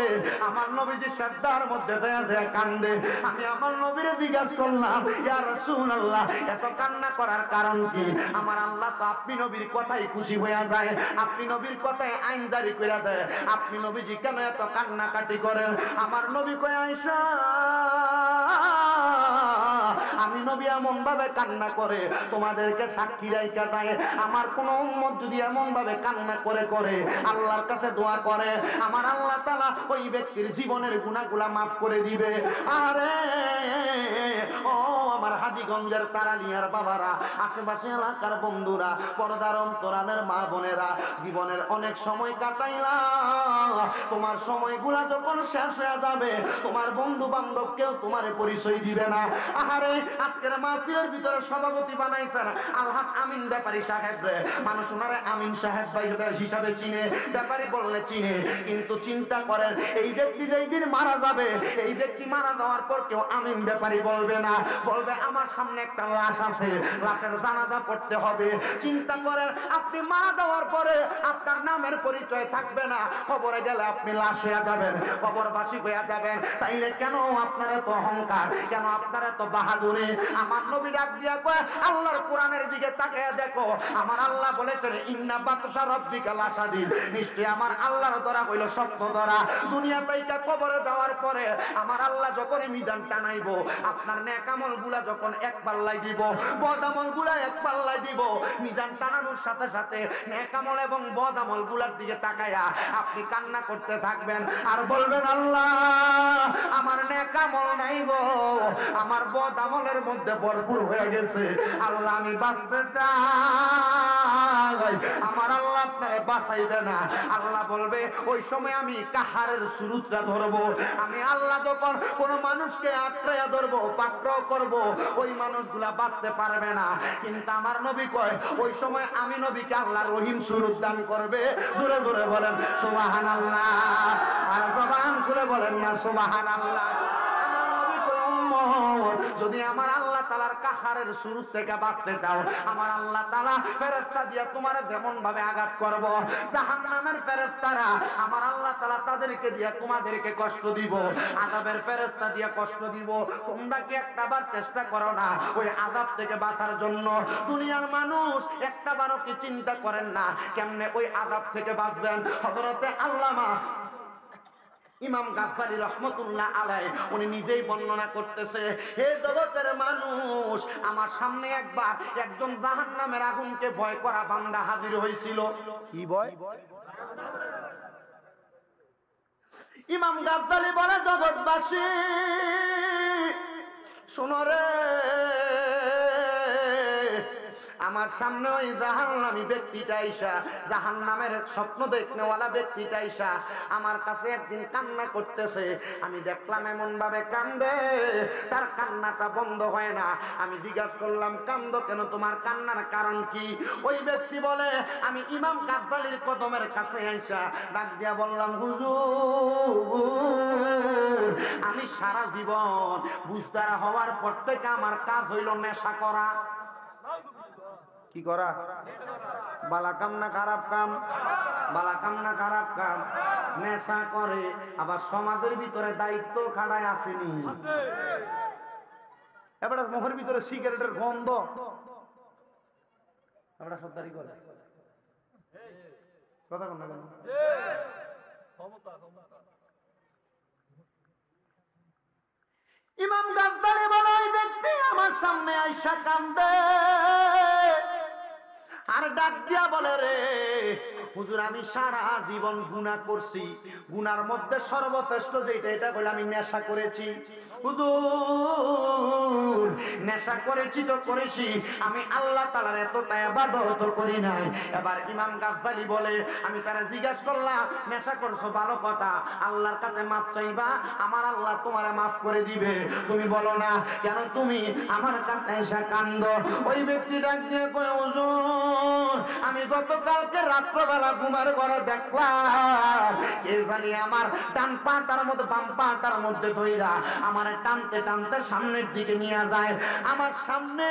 A: আমার নবীজি শ্রদ্ধার মধ্যে দেয়া দেয়া কান্দে। আমি আমার নবীরে জিজ্ঞাসা করলাম, ইয়া রাসূলুল্লাহ, এত কান্না করার কারণ কি? আমার আল্লাহ তো আপনি নবীর কথাই খুশি হইয়া যায়, আপনি নবীর কথায় আইন জারি করে দেয়, আপনি নবীজি কেন এত কান্নাকাটি করেন? আমার নবী কয়, আয়েশা, আমি নবী এমন ভাবে কান্না করে তোমাদেরকে সাক্ষী রাইখা দেয়, আমার কোন উম্মত যদি এমন ভাবে কান্না করে করে আল্লাহর কাছে দোয়া করে, আমার আল্লাহ তাআলা ওই ব্যক্তির জীবনের গুনাহগুলা মাফ করে দিবে। আরে ও আমার হাজীগঞ্জের তারালিয়ার বাবারা, আশেপাশে এলাকার বন্ধুরা, পর্দার অন্তরালের মা বোনেরা, জীবনের অনেক সময় কাটাইলা, তোমার সময়গুলা যখন শেষ হয়ে যাবে তোমার বন্ধু বান্ধব কেউ তোমার পরিচয় দিবে না। আহারে, আজকের মাহফিলের ভিতরে সভাপতি বানাইছেন আলহাজ আমিন ব্যাপারী সাহেব রে, মানুষ ওনারে আমিন সাহেব ভাই হিসাবে চিনে, ব্যাপারী বললে চিনে, কিন্তু চিন্তা করেন এই ব্যক্তি যেই দিন মারা যাবে, এই ব্যক্তি মারা যাওয়ার পর কেউ আমিন ব্যাপারী বলবে না, বলবে আমার সামনে একটা লাশ আছে, লাশের জানাজা পড়তে হবে। চিন্তা করেন আপনি মারা যাওয়ার পরে আপনার নামের পরিচয় থাকবে না, কবরে গেলে আপনি লাশ হয়ে যাবেন, কবরবাসী হয়ে যাবেন। তাইলে কেন আপনার এত অহংকার, কেন আপনার এত বাহাদুরি? আমার নবী ডাক দিয়া কয়, আল্লাহর কোরআনের দিকে তাকিয়ে দেখো, আমার আল্লাহ বলেছেন, ইন্না বাতশা রাব্বিকা লাশাদীদ, নিশ্চয়ই আমার আল্লাহর ধরা হইল শক্ত ধরা। দুনিয়া থেকে কবরে যাওয়ার পরে আমার আল্লাহ যখন মিজান টানাইবো, আপনার নেক আমলগুলা যখন এক পাল্লায় দিব, বদ আমলগুলা এক পাল্লায় দিব, মিজান টানানোর সাথে সাথে নেক আমল এবং বদ আমলগুলার দিকে তাকায়া আপনি কান্না করতে থাকবেন আর বলবেন, আল্লাহ আমার নেক আমল নাই গো, আমার বদ আমলের মধ্যে ভরপুর হয়ে গেছে, আল্লাহ আমি বাঁচতে চাই, আমার আল্লাহ আপনারে বাঁচাইবে না। আল্লাহ বলবে, ওই সময় আমি কাহারের সুরুতটা ধরবো, আমি আল্লাহ যখন কোন মানুষকে আঁকড়াইয়া ধরবো, পাকড়াও করবো, ওই মানুষগুলা বাঁচতে পারবে না। কিন্তু আমার নবী কয়, ওই সময় আমি নবীকে আল্লাহ রহিম সুরুত দান করবে। জোরে জোরে বলেন সুবহানাল্লাহ, আর জবান খুলে বলেন না সুবহানাল্লাহ। যদি আমার আল্লাহ তাআলার কাহারের শুরু থেকে বাঁচতে চাও, আমার আল্লাহ তাআলা ফেরেশতা দিয়া তোমার যেমন ভাবে আঘাত করব, জাহান্নামের ফেরেশতারা আমার আল্লাহ তাআলা তাদেরকে দিয়া তোমাদেরকে কষ্ট দিব, আযাবের ফেরেশতা দিয়া কষ্ট দিব। তোমরা কি একটাবার চেষ্টা করো না ওই আযাব থেকে বাঁচার জন্য? দুনিয়ার মানুষ একটাবারও কি চিন্তা করেন না কেমনে ওই আযাব থেকে বাঁচবেন? হযরতে আল্লামা ইমাম গাফফারি রহমতুল্লাহ আলাইহি উনি নিজেই বর্ণনা করতেছে, হে জগতের মানুষ, আমার সামনে একবার একজন জাহান্নামের আগুনকে ভয় করা বান্দা হাজির হয়েছিল। কি ভয়? ইমাম গাফফারি বলে, জগৎবাসী শোনো রে, আমার সামনে ওই জাহান্নামী ব্যক্তিটা আইসা, জাহান্নামের স্বপ্ন দেখনেওয়ালা ব্যক্তিটা আইসা আমার কাছে একদিন কান্না করতেছে। আমি দেখলাম এমন ভাবে কান্দে, তার কান্নাটা বন্ধ হয় না। আমি জিজ্ঞাসা করলাম, কান্দো কেন, তোমার কান্নার কারণ কি? ওই ব্যক্তি বলে, আমি ইমাম গাজ্জালীর কদমের কাছে আইসা ডাক দিয়া বললাম, হুজুর, আমি সারা জীবন বুঝদার হওয়ার পর থেকে আমার কাজ হইল নেশা করা। কি করা? বালা কাম না খারাপ কাম? বালা কাম না খারাপ কাম? নেশা করে। আবার সমাজের ভিতরে দায়িত্ব খাড়ায় আসেনি। এবার মুখের ভিতরে সিগারেটের গন্ধ, এবার সর্দারি করে কথা বল না কেন? ইমাম গাজ্জালী বলে, ওই ব্যক্তি আমার সামনে আইসা কান্দে আর ডাক দিয়া বলে, রে হুজুর, আমি সারা জীবন গুনাহ করছি, গুনার মধ্যে সর্বশ্রেষ্ঠ যেটা, এটা বলে আমি নেশা করেছি। হুজুর, নেশা করেছি তো করেছি, আমি আল্লাহ তাআলার এতটা ইবাদত করি নাই। এবার ইমাম গাজ্জালী বলে, আমি তারা জিজ্ঞাসা করলাম, নেশা করছো ভালো কথা, আল্লাহর কাছে মাফ চাইবা, আমার আল্লাহ তোমারে মাফ করে দিবে, তুমি বলো না কেন তুমি আমার কাছে এসে কান্দো? ওই ব্যক্তি ডাক দিয়ে কয়, হুজুর, আমি গতকালকে রাত্রবেলা ঘুমার ঘরে দেখলাম কে জানি আমার ডান পাটার মধ্যে বাম পাটার মধ্যে ধইরা আমার টানতে টানতে সামনের দিকে নিয়ে যায়। আমার সামনে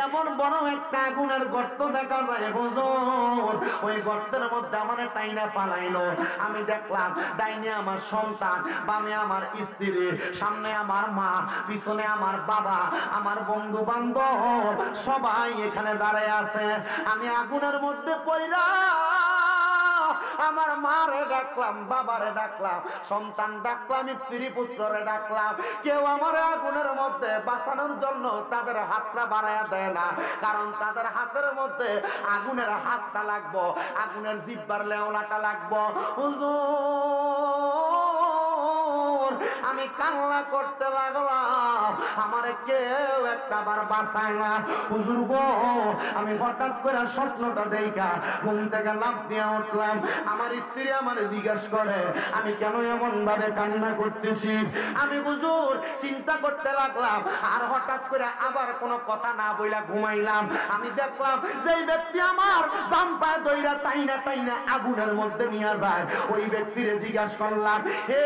A: এমন বড় একটা আগুনের গর্ত দেখা যায় হুজুর, ওই গর্তের মধ্যে আমার টাইনা পালাইলো। আমি দেখলাম ডাইনে আমার সন্তান, বামে আমার স্ত্রী, সামনে আমার মা, পিছনে আমার বাবা, আমার বন্ধু বান্ধব সবাই এখানে দাঁড়ায় আছে। আমি আগুনের মধ্যে পইরা আমার মারে ডাকলাম, বাবারে ডাকলাম, সন্তান ডাকলাম, স্ত্রী পুত্ররে ডাকলাম, কেউ আমার আগুনের মধ্যে বাঁচানোর জন্য তাদের হাতটা বাড়ায়া দেয় না। কারণ তাদের হাতের মধ্যে আগুনের হাতটা লাগবো, আগুনের জিহ্বার লেওলাটা লাগবো। হুজুর, আমি কান্না করতে লাগলাম, আমারে কেউ একটা বার বাঁচায় না। হুজুর গো, আমি হঠাৎ করে স্বপ্নটা দেখা ঘুম থেকে লাফ দিয়ে উঠলাম। আমার স্ত্রী আমারে জিজ্ঞাসা করে, আমি কেন এমন ভাবে কান্না করতেছি? আমি হুজুর চিন্তা করতে লাগলাম, আর হঠাৎ করে আবার কোনো কথা না বইলা ঘুমাইলাম। আমি দেখলাম যেই ব্যক্তি আমার বাম পায়ে দইরা টাইনা টাইনা আগুনের মধ্যে নিয়ে যায়, ওই ব্যক্তিরে জিজ্ঞাসা করলাম, হে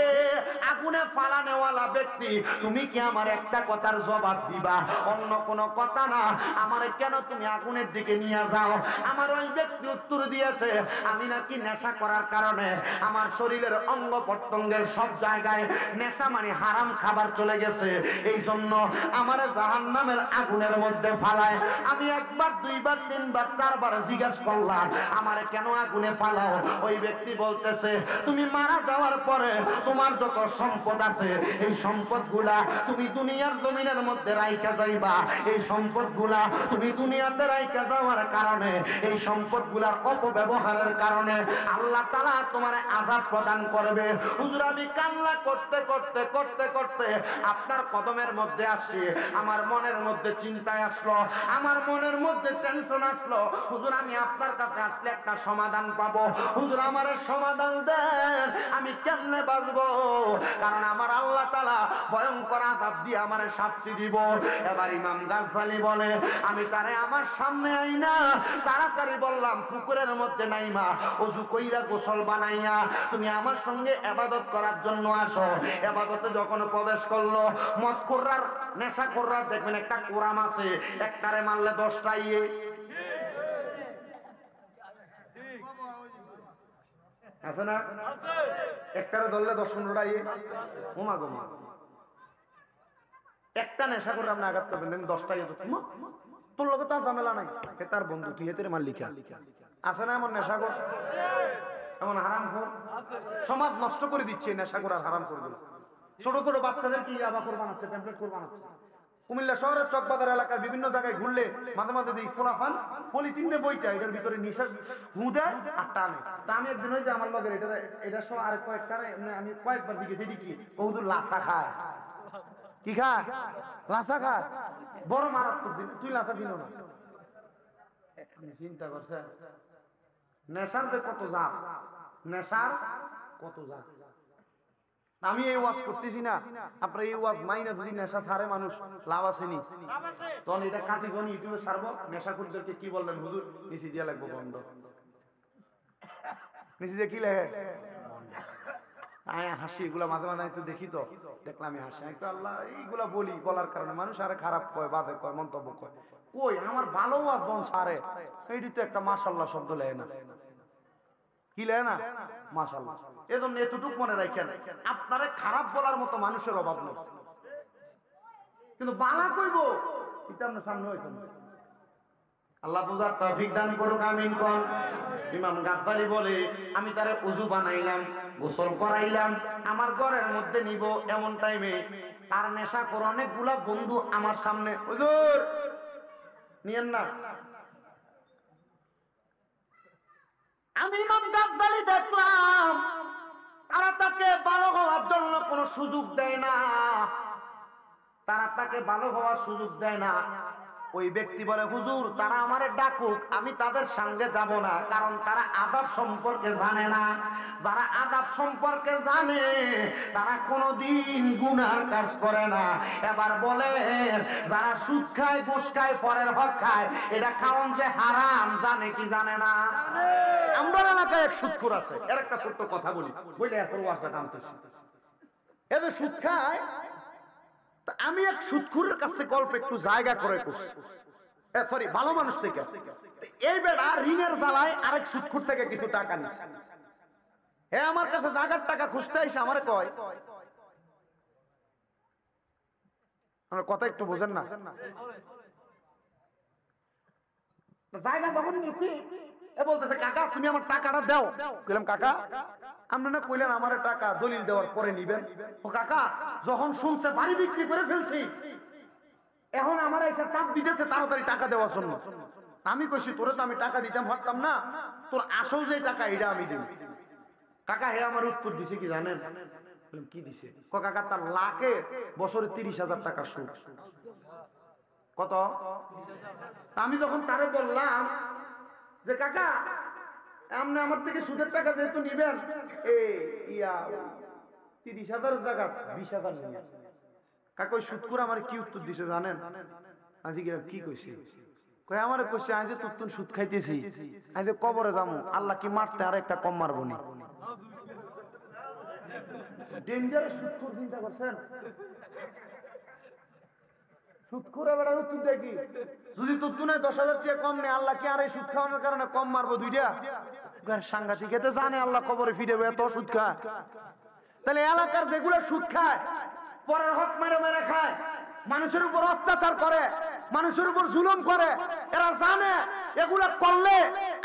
A: আগুনে ফালানেওয়ালা ব্যক্তি, তুমি কি আমার একটা কথার জবাব দিবা? অন্য কোনো কথা না, আমারে কেন তুমি আগুনের দিকে নিয়ে যাও? আমার ওই ব্যক্তি উত্তর দিয়েছে, আমি নাকি নেশা করার কারণে আমার শরীরের অঙ্গ প্রত্যঙ্গের সব জায়গায় নেশা মানে হারাম খাবার চলে গেছে, এই জন্য আমার জাহান্নামের আগুনের মধ্যে ফালায়। আমি একবার, দুইবার, তিনবার, চারবার জিজ্ঞাসা করলাম, আমারে কেন আগুনে ফালাও? ওই ব্যক্তি বলতেছে, তুমি মারা যাওয়ার পরে তোমার যত সম্পদ আছে, এই সম্পদগুলা তুমি দুনিয়ার জমিনের মধ্যে রাইখা যাইবা। এই সম্পদগুলা তুমি দুনিয়াতে রাইখা যাওয়ার কারণে, এই সম্পদগুলার অপব্যবহারের কারণে আল্লাহ তাআলা তোমার আযাব প্রদান করবে। হুজুর, আমি কান্না করতে করতে করতে করতে আপনার কদমের মধ্যে আসছি, আমার মনের মধ্যে চিন্তায় আসলো, আমার মনের মধ্যে টেনশন আসলো। হুজুর, আমি আপনার কাছে আসলে একটা সমাধান পাবো। হুজুর, আমার সমাধান দেন, আমি কেমনে বাঁচবো? কারণ আমার আল্লাহ তাআলা ভয়ঙ্কর আযাব দিয়ে আমারে শাস্তি দিব। এবার ইমাম গাজ্জালী বলে, আমি তারে আমার সামনে আইনা তাড়াতাড়ি বললাম, পুকুরের মধ্যে নাইমা ওযু কইরা গোসল বানাইয়া তুমি আমার সঙ্গে ইবাদত করার জন্য আসো। ইবাদতে যখন প্রবেশ করলো, মদখোররা, নেশাখোররা দেখবেন একটা কোরাম আছে, একটারে মারলে 10টা ইয়ে, আছে না? একটারে ধরলে 10-15টা ইয়ে। ওমা গো মা, একটা নেশা করে আপনি আঘাত করবেন, 10টা ইয়ে। তোর লোক তো ঝামেলা নাই, হে তার বন্ধু, তুই হেতের মাল লিখা আছে না? এমন নেশা কর, এমন হারাম কর, সমাজ নষ্ট করে দিচ্ছে নেশা করার হারাম করবে। ছোট ছোট বাচ্চাদের কি আবাকর বানাচ্ছে, টেমপ্লেট করে বানাচ্ছে। কুমিল্লা শহরের চকবাজার এলাকার বিভিন্ন জায়গায় ঘুরলে মাঝে মাঝে দেখি ফোলাফান পলিথিনে বইটা, এটার ভিতরে নিঃশ্বাস হুঁদে আর টানে। তা আমি একদিন হয়েছে আমার লগের এটা সহ আর কয়েকটা, আমি কয়েকবার দিকে সেটি কি বহুদূর লাসা খায়। কি খায়? লাসা খায়, বড় মারাত্মক। তুই লাসা দিল না, চিন্তা করছে নেশার কত জাত, নেশার কত জাত। আমি এই ওয়াজ করতেছি না, আপনার এই ওয়াজ মাইনা যদি নেশা ছাড়ে মানুষ লাভ আসেনি, তখন এটা কাটি যখন ইউটিউবে ছাড়বো নেশা খুঁজদেরকে কি বললেন হুজুর নিচে দিয়ে লাগবো বন্ধ, নিচে দিয়ে কি লেগে হাসি। এগুলা মাঝে মাঝে একটু দেখি তো, দেখলাম আমি হাসি, একটু আল্লাহ এইগুলা বলি, বলার কারণে মানুষ আরে খারাপ কয়, বাজে কয়, মন্তব্য কয়, কই আমার ভালো ওয়াজ যখন ছাড়ে এইটি তো একটা মাশাআল্লাহ শব্দ লেয় না, কি লেয় না মাশাআল্লাহ। এজন্য এতটুকু মনে রাখেন, আপনারে খারাপ বলার মতো মানুষের অভাব নেই, কিন্তু বালা কইব এটা আপনার সামনে হয়েছে। আল্লাহ বুঝার তৌফিক দান করুক, আমিন কোন। ইমাম গাদ্দালি বলে আমি তারে ওযু বানাইলাম, গোসল করাইলাম, আমার ঘরের মধ্যে নিব, এমন টাইমে তার নেশা করে অনেকগুলা বন্ধু আমার সামনে, হুজুর নিয়েন না। আমি ইমাম গাদ্দালি দেখলাম তারা তাকে ভালো হওয়ার জন্য কোনো সুযোগ দেয় না, তারা তাকে ভালো হওয়ার সুযোগ দেয় না। ওই ব্যক্তি বলে হুজুর তারা আমারে ডাকুক, আমি তাদের সঙ্গে যাব না, কারণ তারা আদাব সম্পর্কে জানে না। যারা আদাব সম্পর্কে জানে তারা কোনোদিন গুনার কাজ করে না। এবার বলে যারা সুদ খায়, ঘুষ খায়, পরের হক খায়, এটা খাওন যে হারাম জানে কি জানে না? আমরা এলাকায় এক সুদখোর আছে, এর একটা ছোট্ট কথা বলি, বলে এরপর ওয়াজটা টানতেছি। এ যে সুদ খায়, আমি এক সুদখোরের কাছে গল্প একটু জায়গা করে করছি, সরি ভালো মানুষ থেকে। এই বেটা ঋণের জ্বালায় আরেক সুদখোর থেকে কিছু টাকা নিছে, হে আমার কাছে জায়গার টাকা খুঁজতে আইসে আমারে কয়, আমার কথা একটু বোঝেন না, জায়গা তখন নিছি, এ বলতেছে কাকা তুমি আমার টাকাটা দাও। কইলাম কাকা আপনি না কইলেন আমার টাকা দলিল দেওয়ার পরে নিবেন। ও কাকা যখন শুনছে বাড়ি বিক্রি করে ফেলছি, এখন আমার এসে চাপ দিতেছে তাড়াতাড়ি টাকা দেওয়ার জন্য। আমি কইছি তোরে তো আমি টাকা দিতাম পারতাম না, তোর আসল যে টাকা এটা আমি দিব। কাকা হে আমার উত্তর দিছে কি জানেন? কি দিছে? কাকা তার লাখে বছরে 30,000 টাকা সুদ। কত? আমি যখন তারে বললাম যে কাকা আপনি আমার থেকে সুদের টাকা যেহেতু নিবেন, 30,000 টাকা 20,000 নিয়ে। কাকা ওই সুদখোর আমার কি উত্তর দিছে জানেন? আজি কি কইছে? কই আমারে কইছে আজ যে তুই সুদ খাইতেছি, আজ যে কবরে যামু, আল্লাহ কি মারতে আর একটা কম মারবো নি? ডেঞ্জারাস সুদখোর, চিন্তা করছেন? সুদখোর এবার উত্তর দেয় কি? যদি তোর তুই 10,000 টাকা কম নেই, আল্লাহ কি আর এই সুদ খাওয়ানোর কারণে কম মারবো দুইটা? সাংঘাতিক, এতে জানে আল্লাহ কবরে ফিরেবে, এত সুদ খায়। তাহলে এলাকার যেগুলো সুদ খায়, পরের হক মেরে মেরে খায়, মানুষের উপর অত্যাচার করে, মানুষের উপর জুলুম করে, এরা জানে এগুলা করলে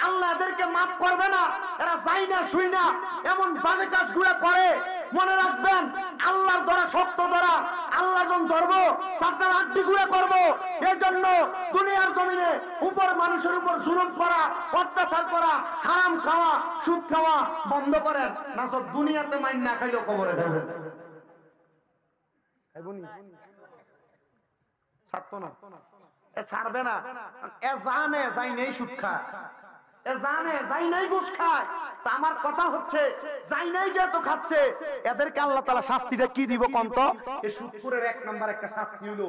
A: আল্লাহ এদেরকে মাফ করবে না, এরা যাই না শুই না এমন বাজে কাজগুলো করে। মনে রাখবেন আল্লাহর দ্বারা, সত্য দ্বারা আল্লাহ যখন ধরবো আপনার আড্ডিগুলো করবো। এই জন্য দুনিয়ার জমিনে উপর মানুষের উপর জুলুম করা, অত্যাচার করা, হারাম খাওয়া, সুদ খাওয়া বন্ধ করেন, না সব দুনিয়াতে মাইন না খাইলেও কবরে দেবেন। ছাড়তো না, এ ছাড়বে না, এ জানে যাই নেই সুদ খায়, এ জানে যাই নাই ঘুষ খায়। তা আমার কথা হচ্ছে যাই নাই যেহেতু খাচ্ছে, এদেরকে আল্লাহ তাআলা শাস্তিটা কি দিব কন্ত? এই সুদখোরের এক নাম্বার একটা শাস্তি হলো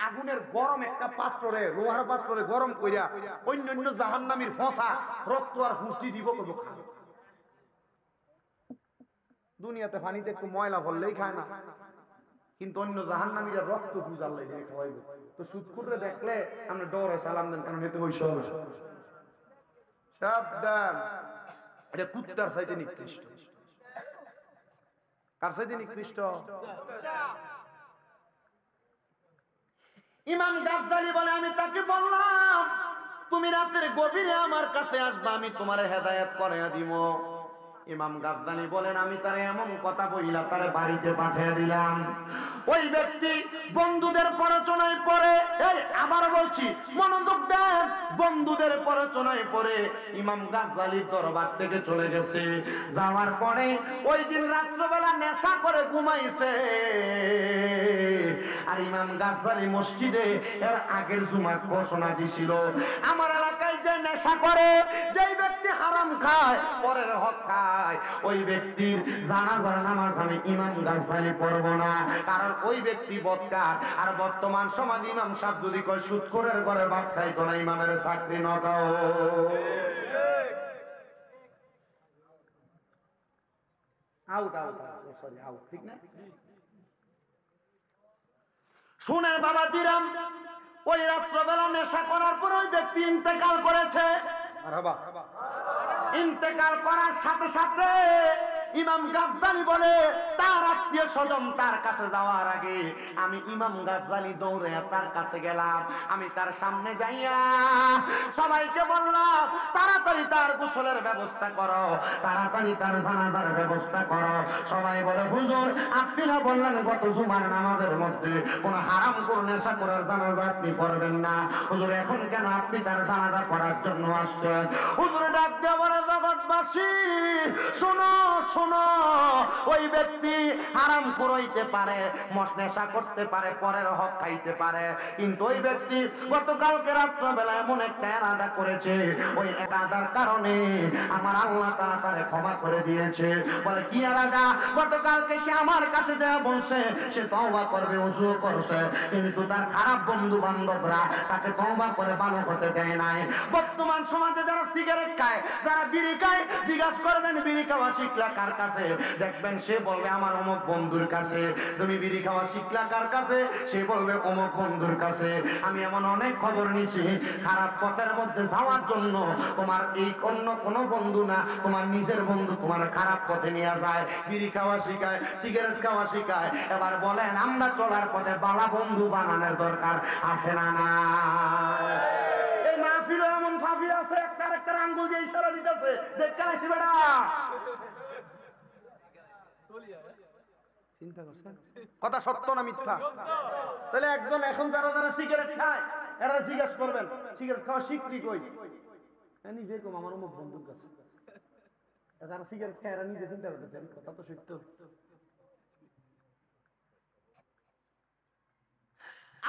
A: আগুনের গরম একটা পাত্রে, লোহার পাত্রে গরম কইরা অন্যান্য জাহান্নামীর ফসা রক্ত আর পুষ্টি দিব কব খায়। দুনিয়াতে পানিতে একটু ময়লা ভরলেই খায় না, কিন্তু অন্য জাহান্নামীরা রক্ত পূজার লাগে খাওয়াইব। তো সুদখোররে দেখলে আমরা ডরে সালাম দেন, কারণ এতে ওই সহজ সাবধান, এটা কুত্তার চাইতে নিকৃষ্ট। কার চাইতে নিকৃষ্ট? ইমাম গাদ্দালি বলে আমি তাকে বললাম তুমি রাতের গভীরে আমার কাছে আসবা, আমি তোমারে হেদায়েত করে দিব। ইমাম গাদ্দালি বলেন আমি তারে এমন কথা বইলা তারে বাড়িতে পাঠিয়ে দিলাম। ওই ব্যক্তি বন্ধুদের পরচনায় পড়ে এই আবার বলছি মনোযোগ দেন, বন্ধুদের পরচনায় পড়ে ইমাম গাজ্জালির দরবার থেকে চলে গেছে। যাওয়ার পরে ওই দিন রাত্রবেলা নেশা করে ঘুমাইছে। আর ইমাম গাজ্জালি মসজিদে এর আগের জুমা ঘোষণা দিছিল, আমার এলাকায় যে নেশা করে, যেই ব্যক্তি হারাম খায়, পরের হক খায়, ওই ব্যক্তির জানাজার নামাজ আমি ইমাম গাজ্জালি পড়ব না, কারণ ওই ব্যক্তি বদকার। আর বর্তমান সমাজ ইমাম সাহেব যদি কয় সুদখোরের ঘরে ভাত খাইতো না, ইমামের চাকরি নটাও। আউট আউট সরি আউট, ঠিক না? শুনে বাবাজিরাম, ওই রাত্রবেলা নেশা করার পর ওই ব্যক্তি ইন্তেকাল করেছে। ইন্তেকাল করার সাথে সাথে ইমাম গাজ্জালি বলে তার আত্মীয় স্বজন তার কাছে যাওয়ার আগে আমি ইমাম গাজ্জালি দৌড়ে তার কাছে গেলাম। আমি তার সামনে যাইয়া সবাইকে বললাম, তাড়াতাড়ি তার গোসলের ব্যবস্থা করো, তাড়াতাড়ি তার জানাজার ব্যবস্থা করো। সবাই বলে হুজুর, আপনি না বললেন গত জুমার নামাজের মধ্যে কোন হারাম করে নেশা করার জানাজা আপনি পড়বেন না, হুজুর এখন কেন আপনি তার জানাজা করার জন্য আসছেন? হুজুর ডাক দিয়ে বলে, জগৎবাসী শোনো শোনো, ওই ব্যক্তি হারাম করইতে পারে, নেশা করতে পারে, পরের হক খাইতে পারে, কিন্তু ওই ব্যক্তি গতকালকে রাত্রবেলা এমন একটা ইরাদা করেছে, ওই ইরাদার কারণে আমার আল্লাহ তাআলা তারে ক্ষমা করে দিয়েছে। বলে কি ইরাদা? গতকালকে সে আমার কাছে যা বলছে সে তওবা করবে, ওযু করছে, কিন্তু তার খারাপ বন্ধু বান্ধবরা তাকে তওবা করে ভালো হতে দেয় নাই। বর্তমান সমাজে যারা সিগারেট খায়, যারা বিড়ি খায়, জিজ্ঞাসা করবেন বিড়ি খাওয়া শিখলা কার কাছে? দেখবেন সে বলবে আমার অমুক বন্ধুর কাছে। তুমি বিড়ি খাওয়া শিখলা কার কাছে? সে বলবে অমুক বন্ধুর কাছে। আমি এমন অনেক খবর নিছি, খারাপ পথের মধ্যে যাওয়ার জন্য তোমার এই অন্য কোনো বন্ধু না, তোমার নিজের বন্ধু তোমার খারাপ পথে নিয়ে যায়, বিড়ি খাওয়া শিখায়, সিগারেট খাওয়া শিখায়। এবার বলেন আমরা চলার পথে বালা বন্ধু বানানোর দরকার আছে না? না, এই মাহফিলে এমন ফাফি আছে, একটা আঙ্গুল দিয়ে ইশারা দিতেছে, দেখতে আসি বেটা। চিন্তা করছেন কথা সত্য না মিথ্যা? তাহলে একজন এখন যারা যারা সিগারেট খায় এরা জিজ্ঞাসা করবেন সিগারেট খাওয়া শিখলি কই? নিজে কম আমার অমুক বন্ধুর কাছে। যারা সিগারেট খায় এরা নিজে চিন্তা করতেছেন কথা তো সত্য।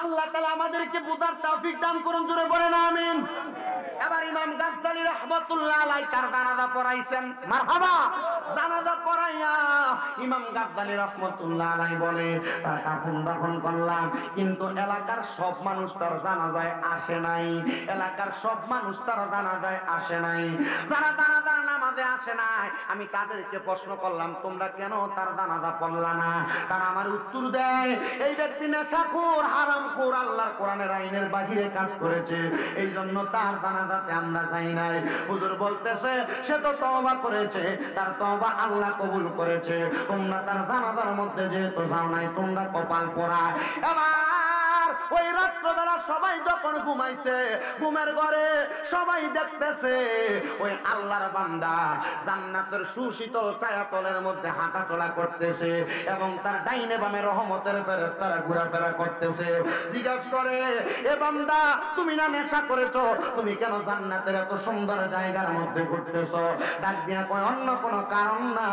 A: আল্লাহ তাআলা আমাদেরকে বুঝার তৌফিক দান করুন, জোরে বলেন আমিন। এবার ইমাম গাজ্জালি রাহমাতুল্লাহ আলাইহি তার জানাজা পড়াইছেন, মারহাবা। জানাজা পড়াইয়া ইমাম গাজ্জালি রাহমাতুল্লাহ আলাইহি বলে তার কাফন দাফন করলাম, কিন্তু এলাকার সব মানুষ তার জানাজায় আসে নাই। এলাকার সব মানুষ তার জানাজায় আসে নাই, যারা জানাজার নামাজে আসে নাই আমি তাদেরকে প্রশ্ন করলাম তোমরা কেন তার জানাজা পড়লা না? তারা আমার উত্তর দেয় এই ব্যক্তি নেশাখোর, হারামখোর, আল্লাহর কোরআনের আইনের বাহিরে কাজ করেছে, এই জন্য তার জানাজাতে আমরা যাই নাই। হুজুর বলতেছে সে তো তওবা করেছে, তার তওবা আল্লাহ কবুল করেছে, তোমরা তার জানাজার মধ্যে যেহেতু যাও নাই তোমরা কপাল পোড়া। এবার ওই রাত্রবেলা সবাই যখন ঘুমাইছে, ঘুমের ঘরে সবাই দেখতেছে ওই আল্লাহর বান্দা জান্নাতের সুশীতল ছায়াতলের মধ্যে হাঁটাচলা করতেছে এবং তার ডাইনে বামে রহমতের ফেরেশতারা ঘোরাফেরা করতেছে। জিজ্ঞাসা করে এ বান্দা তুমি না নেশা করেছো, তুমি কেন জান্নাতের এত সুন্দর জায়গার মধ্যে ঘুরতেছো? ডাক দিয়া কয় অন্য কোনো কারণ না,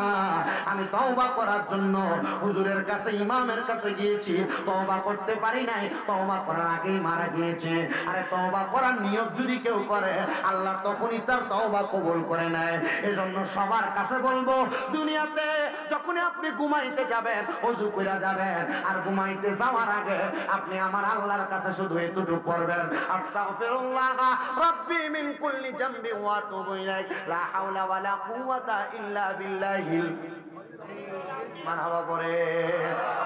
A: আমি তওবা করার জন্য হুজুরের কাছে ইমামের কাছে গিয়েছি, তওবা করতে পারি নাই, তওবা করার আগেই মারা গিয়েছে। আরে তওবা করার নিয়ত যদি কেউ করে আল্লাহ তখনই তার তওবা কবুল করে নেয়। এজন্য সবার কাছে বলবো দুনিয়াতে যখনই আপনি ঘুমাইতে যাবেন ওযু কইরা যাবেন, আর ঘুমাইতে যাওয়ার আগে আপনি আমার আল্লাহর কাছে শুধু এতটুকু পড়বেন আস্তাগফিরুল্লাহ রাব্বি মিন কুল্লি জামবি ওয়া আতুবু ইলাইহি লা হাওলা ওয়ালা কুওয়াতা ইল্লা বিল্লাহিল মারহাবা করে।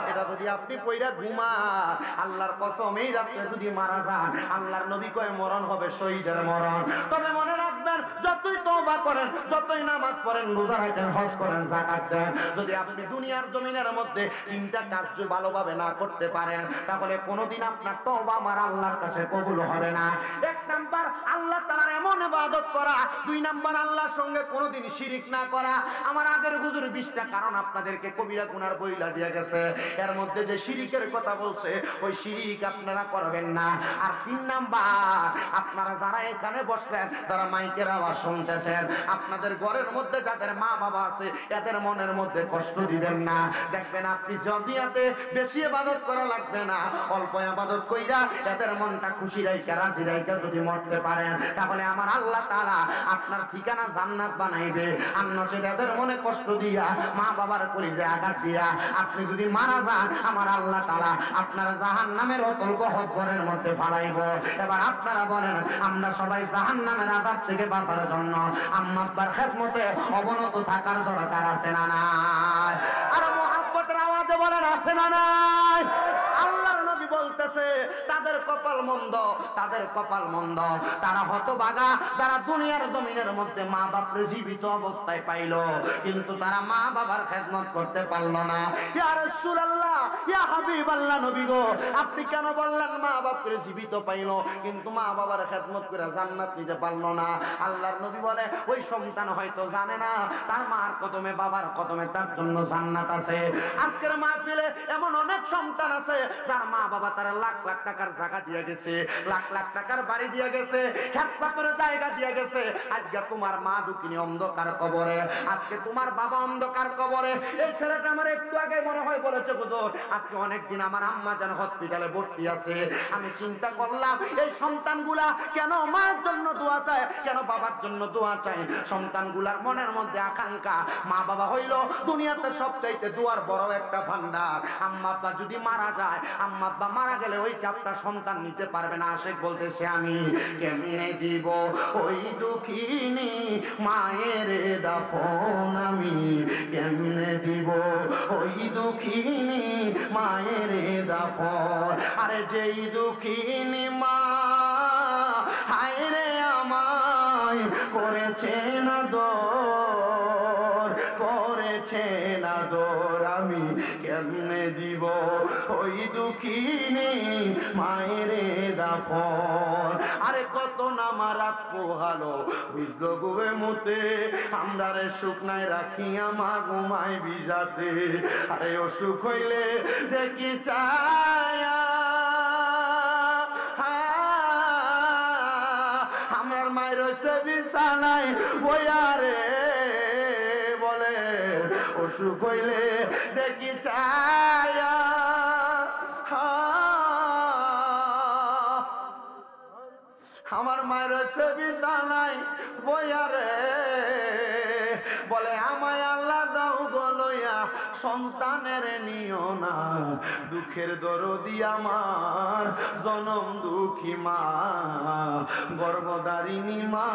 A: এটা যদি আপনি কইরা ঘুমান আল্লাহর কসম এই রাতে যদি মারা যান আল্লাহর নবী কয় মরণ হবে শহীদের মরণ। তবে মনে রাখবেন যতই তওবা করেন, যতই নামাজ পড়েন, রোজা রাখেন, হজ করেন, যাকাত দেন, যদি আপনি দুনিয়ার জমিনের মধ্যে তিনটা কাজ ভালোভাবে না করতে পারেন তাহলে কোনোদিন আপনার তওবা আমার আল্লাহর কাছে কবুল হবে না। এক নাম্বার আল্লাহ তাআলার এমন ইবাদত করা, দুই নাম্বার আল্লাহর সঙ্গে কোনোদিন শিরিক না করা। আমার আগের হুজুর 20টা কারণ আপনাদেরকে কবিরা গুনার বইলা দিয়ে গেছে। এর মধ্যে যে শিরিকের কথা বলছে ওই শিরিক আপনারা করবেন না। আর 3 নাম্বার, আপনারা যারা এখানে বসলেন, যারা মাইকের আওয়াজ শুনতেছেন, আপনাদের ঘরের মধ্যে যাদের মা বাবা আছে এদের মনের মধ্যে কষ্ট দিবেন না। দেখবেন আপনি যদি এতে বেশি ইবাদত করা লাগবে না, অল্প ইবাদত কইরা এদের মনটা খুশি রাইখা রাজি রাইখা যদি মরতে পারেন, তাহলে আমার আল্লাহ তাআলা আপনার ঠিকানা জান্নাত বানাইবে। আর নচেত এদের মনে কষ্ট দিয়া, মা বাবার কলিজায় আঘাত দিয়া আপনি যদি মারা যান, আমার আল্লাহ তাআলা আপনার জাহান্নামের অতল গহ্বরের মধ্যে ফালাইব। এবার আপনারা বলেন, আমরা সবাই জাহান্নামের আযাব থেকে বাঁচার জন্য আম্মা আব্বার খেদমতে অবনত থাকার দরকার আছে না নাই? আর মুহাব্বতের আওয়াজে বলেন, আছে না নাই? আল্লাহর নবী বলতেছে তাদের কপাল মন্দ, তাদের কপাল মন্দ, তারা হতভাগা যারা দুনিয়ার জমিনের মধ্যে মা বাপরে জীবিত অবস্থায় পাইল, কিন্তু তারা মা বাবার খেদমত করতে পারলো না। ইয়া রাসূলুল্লাহ, ইয়া হাবিবাল্লাহ, নবী গো আপনি কেন বললেন মা বাপরে জীবিত পাইলো কিন্তু মা বাবার খেদমত করে জান্নাত নিতে পারলো না? আল্লাহর নবী বলে ওই সন্তান হয়তো জানে না তার মার কদমে বাবার কদমে তার জন্য জান্নাত আছে। আজকের মাহফিলে এমন অনেক সন্তান আছে যার মা বাবা তারা লাখ লাখ টাকার জায়গা দিয়ে গেছে, লাখ লাখ টাকার বাড়ি দিয়ে গেছে, খেত পাথরের জায়গা দিয়ে গেছে। আজকে তোমার মা দুঃখিনী অন্ধকার কবরে, আজকে তোমার বাবা অন্ধকার কবরে। এই ছেলেটা আমার একটু আগে মনে হয় বলেছে, হুজুর আজকে অনেকদিন আমার আম্মা যেন হসপিটালে ভর্তি আছে। আমি চিন্তা করলাম এই সন্তানগুলা কেন মায়ের জন্য দোয়া চায়, কেন বাবার জন্য দোয়া চায়? সন্তানগুলার মনের মধ্যে আকাঙ্ক্ষা, মা বাবা হইল দুনিয়াতে সবচাইতে দোয়ার বড় একটা ভান্ডার। আম্মা আব্বা যদি মারা যায়, আম্মা আব্বা মারা গেলে ওই চাপটা সন্তান নিতে পারবে না। আশেক বলতেছে আমি কেমনে দিব ওই দুঃখিনী মায়ের দাফন, আমি কেমনে দিব ওই দুঃখিনী মায়ের দাফন। আরে যেই দুঃখিনী মা হায় রে আমায় করেছে না দর, করেছে না দর, আমি কেমনে দিব ওই দুঃখিনী মায়ের দাফন। আরে কত না মারাত পোহালো বুঝলো গুবে মুতে, আমরা রে শুকনায় রাখিয়া মা ঘুমায় বিজাতে। আরে অসুখ হইলে দেখি চায়া আমার মায়ের রয়েছে বিছানায় বইয়া রে, বলে অসুখ হইলে দেখি চায়া আমার মায়ের রয়েছে বিছানায় বইয়া রে, বলে আমায় আল্লাহ দাও গো লইয়া সন্তানের নিও না, দুঃখের দরদি আমার জনম দুঃখী মা, গর্ভধারিণী মা,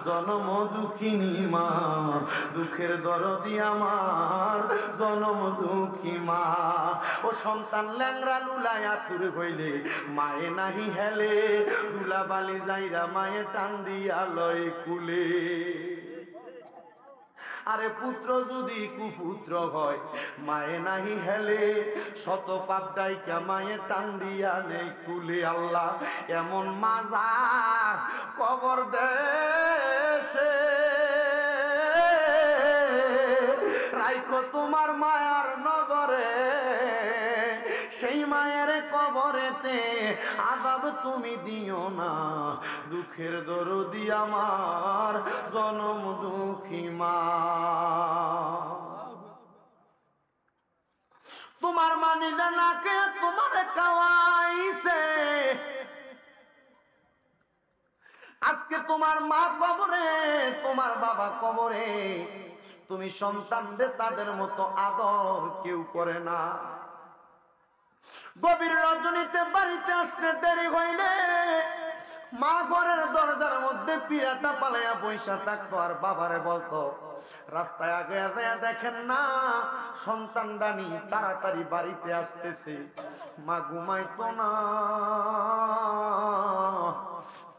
A: জনম দুঃখিনী মা, দুঃখের দরদি আমার জনম দুঃখী মা। ও সন্তান ল্যাংরা লুলাইয়া তুর হইলে মায়ে নাহি হেলে, দুলা বালি যাইরা মায়ে টান দিয়া লয় কুলে। আরে পুত্র যদি কুপুত্র হয় মায়ে নাহি হেলে, শত পাপ ডাইকা মায়ে টান দিয়া নেই কুলে। আল্লাহ এমন মাজার কবর দেশে রাইখো তোমার মায়ার নগরে, সেই মায়ের কবরেতে আযাব তুমি দিও না, দুঃখের দরদি আমার জনম দুঃখী মা। তোমার মা নিজে নাকে তোমার খাওয়াইছে, আজকে তোমার মা কবরে, তোমার বাবা কবরে, তুমি সন্তানদের তাদের মতো আদর কেউ করে না। গভীর রজনীতে বাড়িতে আসতে দেরি হইলে মা ঘরের দরজার মধ্যে পিরাটা পালাইয়া বৈশা থাকতো, আর বাবারে বলতো রাস্তায় আগে দেখেন না সন্তান রানী তাড়াতাড়ি বাড়িতে আসতেছে। মা ঘুমাইতো না,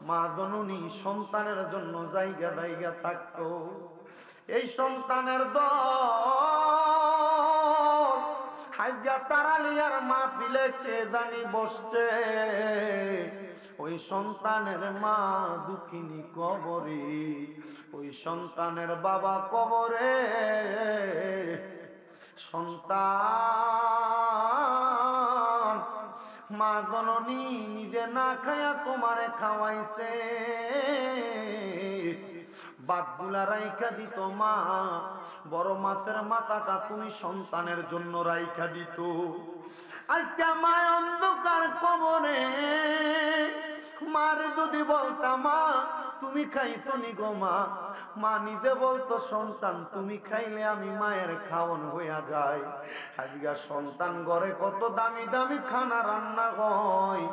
A: মা জননী সন্তানের জন্য জায়গা জায়গা থাকতো। এই সন্তানের দল হাইজা তারালিয়ার মাহফিলে কে জানি বসছে, ওই সন্তানের মা দুঃখিনী কবরে, ওই সন্তানের বাবা কবরে। সন্তান, মা জননী নিজে না খায়া তোমারে খাওয়াইছে, বাদগুলা রাইখা দিত মা, বড় মাছের মাথাটা তুমি সন্তানের জন্য রাইখা দিত। আজকে মা অন্ধকার কবরে, মারে যদি বলতাম মা তুমি খাইছো নি গো মা, মা নিজে বলতো সন্তান তুমি খাইলে আমি মায়ের খাওয়ান হইয়া যায়। আজকে সন্তান ঘরে কত দামি দামি খানা রান্না হয়,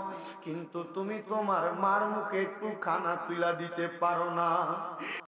A: কিন্তু তুমি তোমার মার মুখে একটু খানা তুলা দিতে পারো না।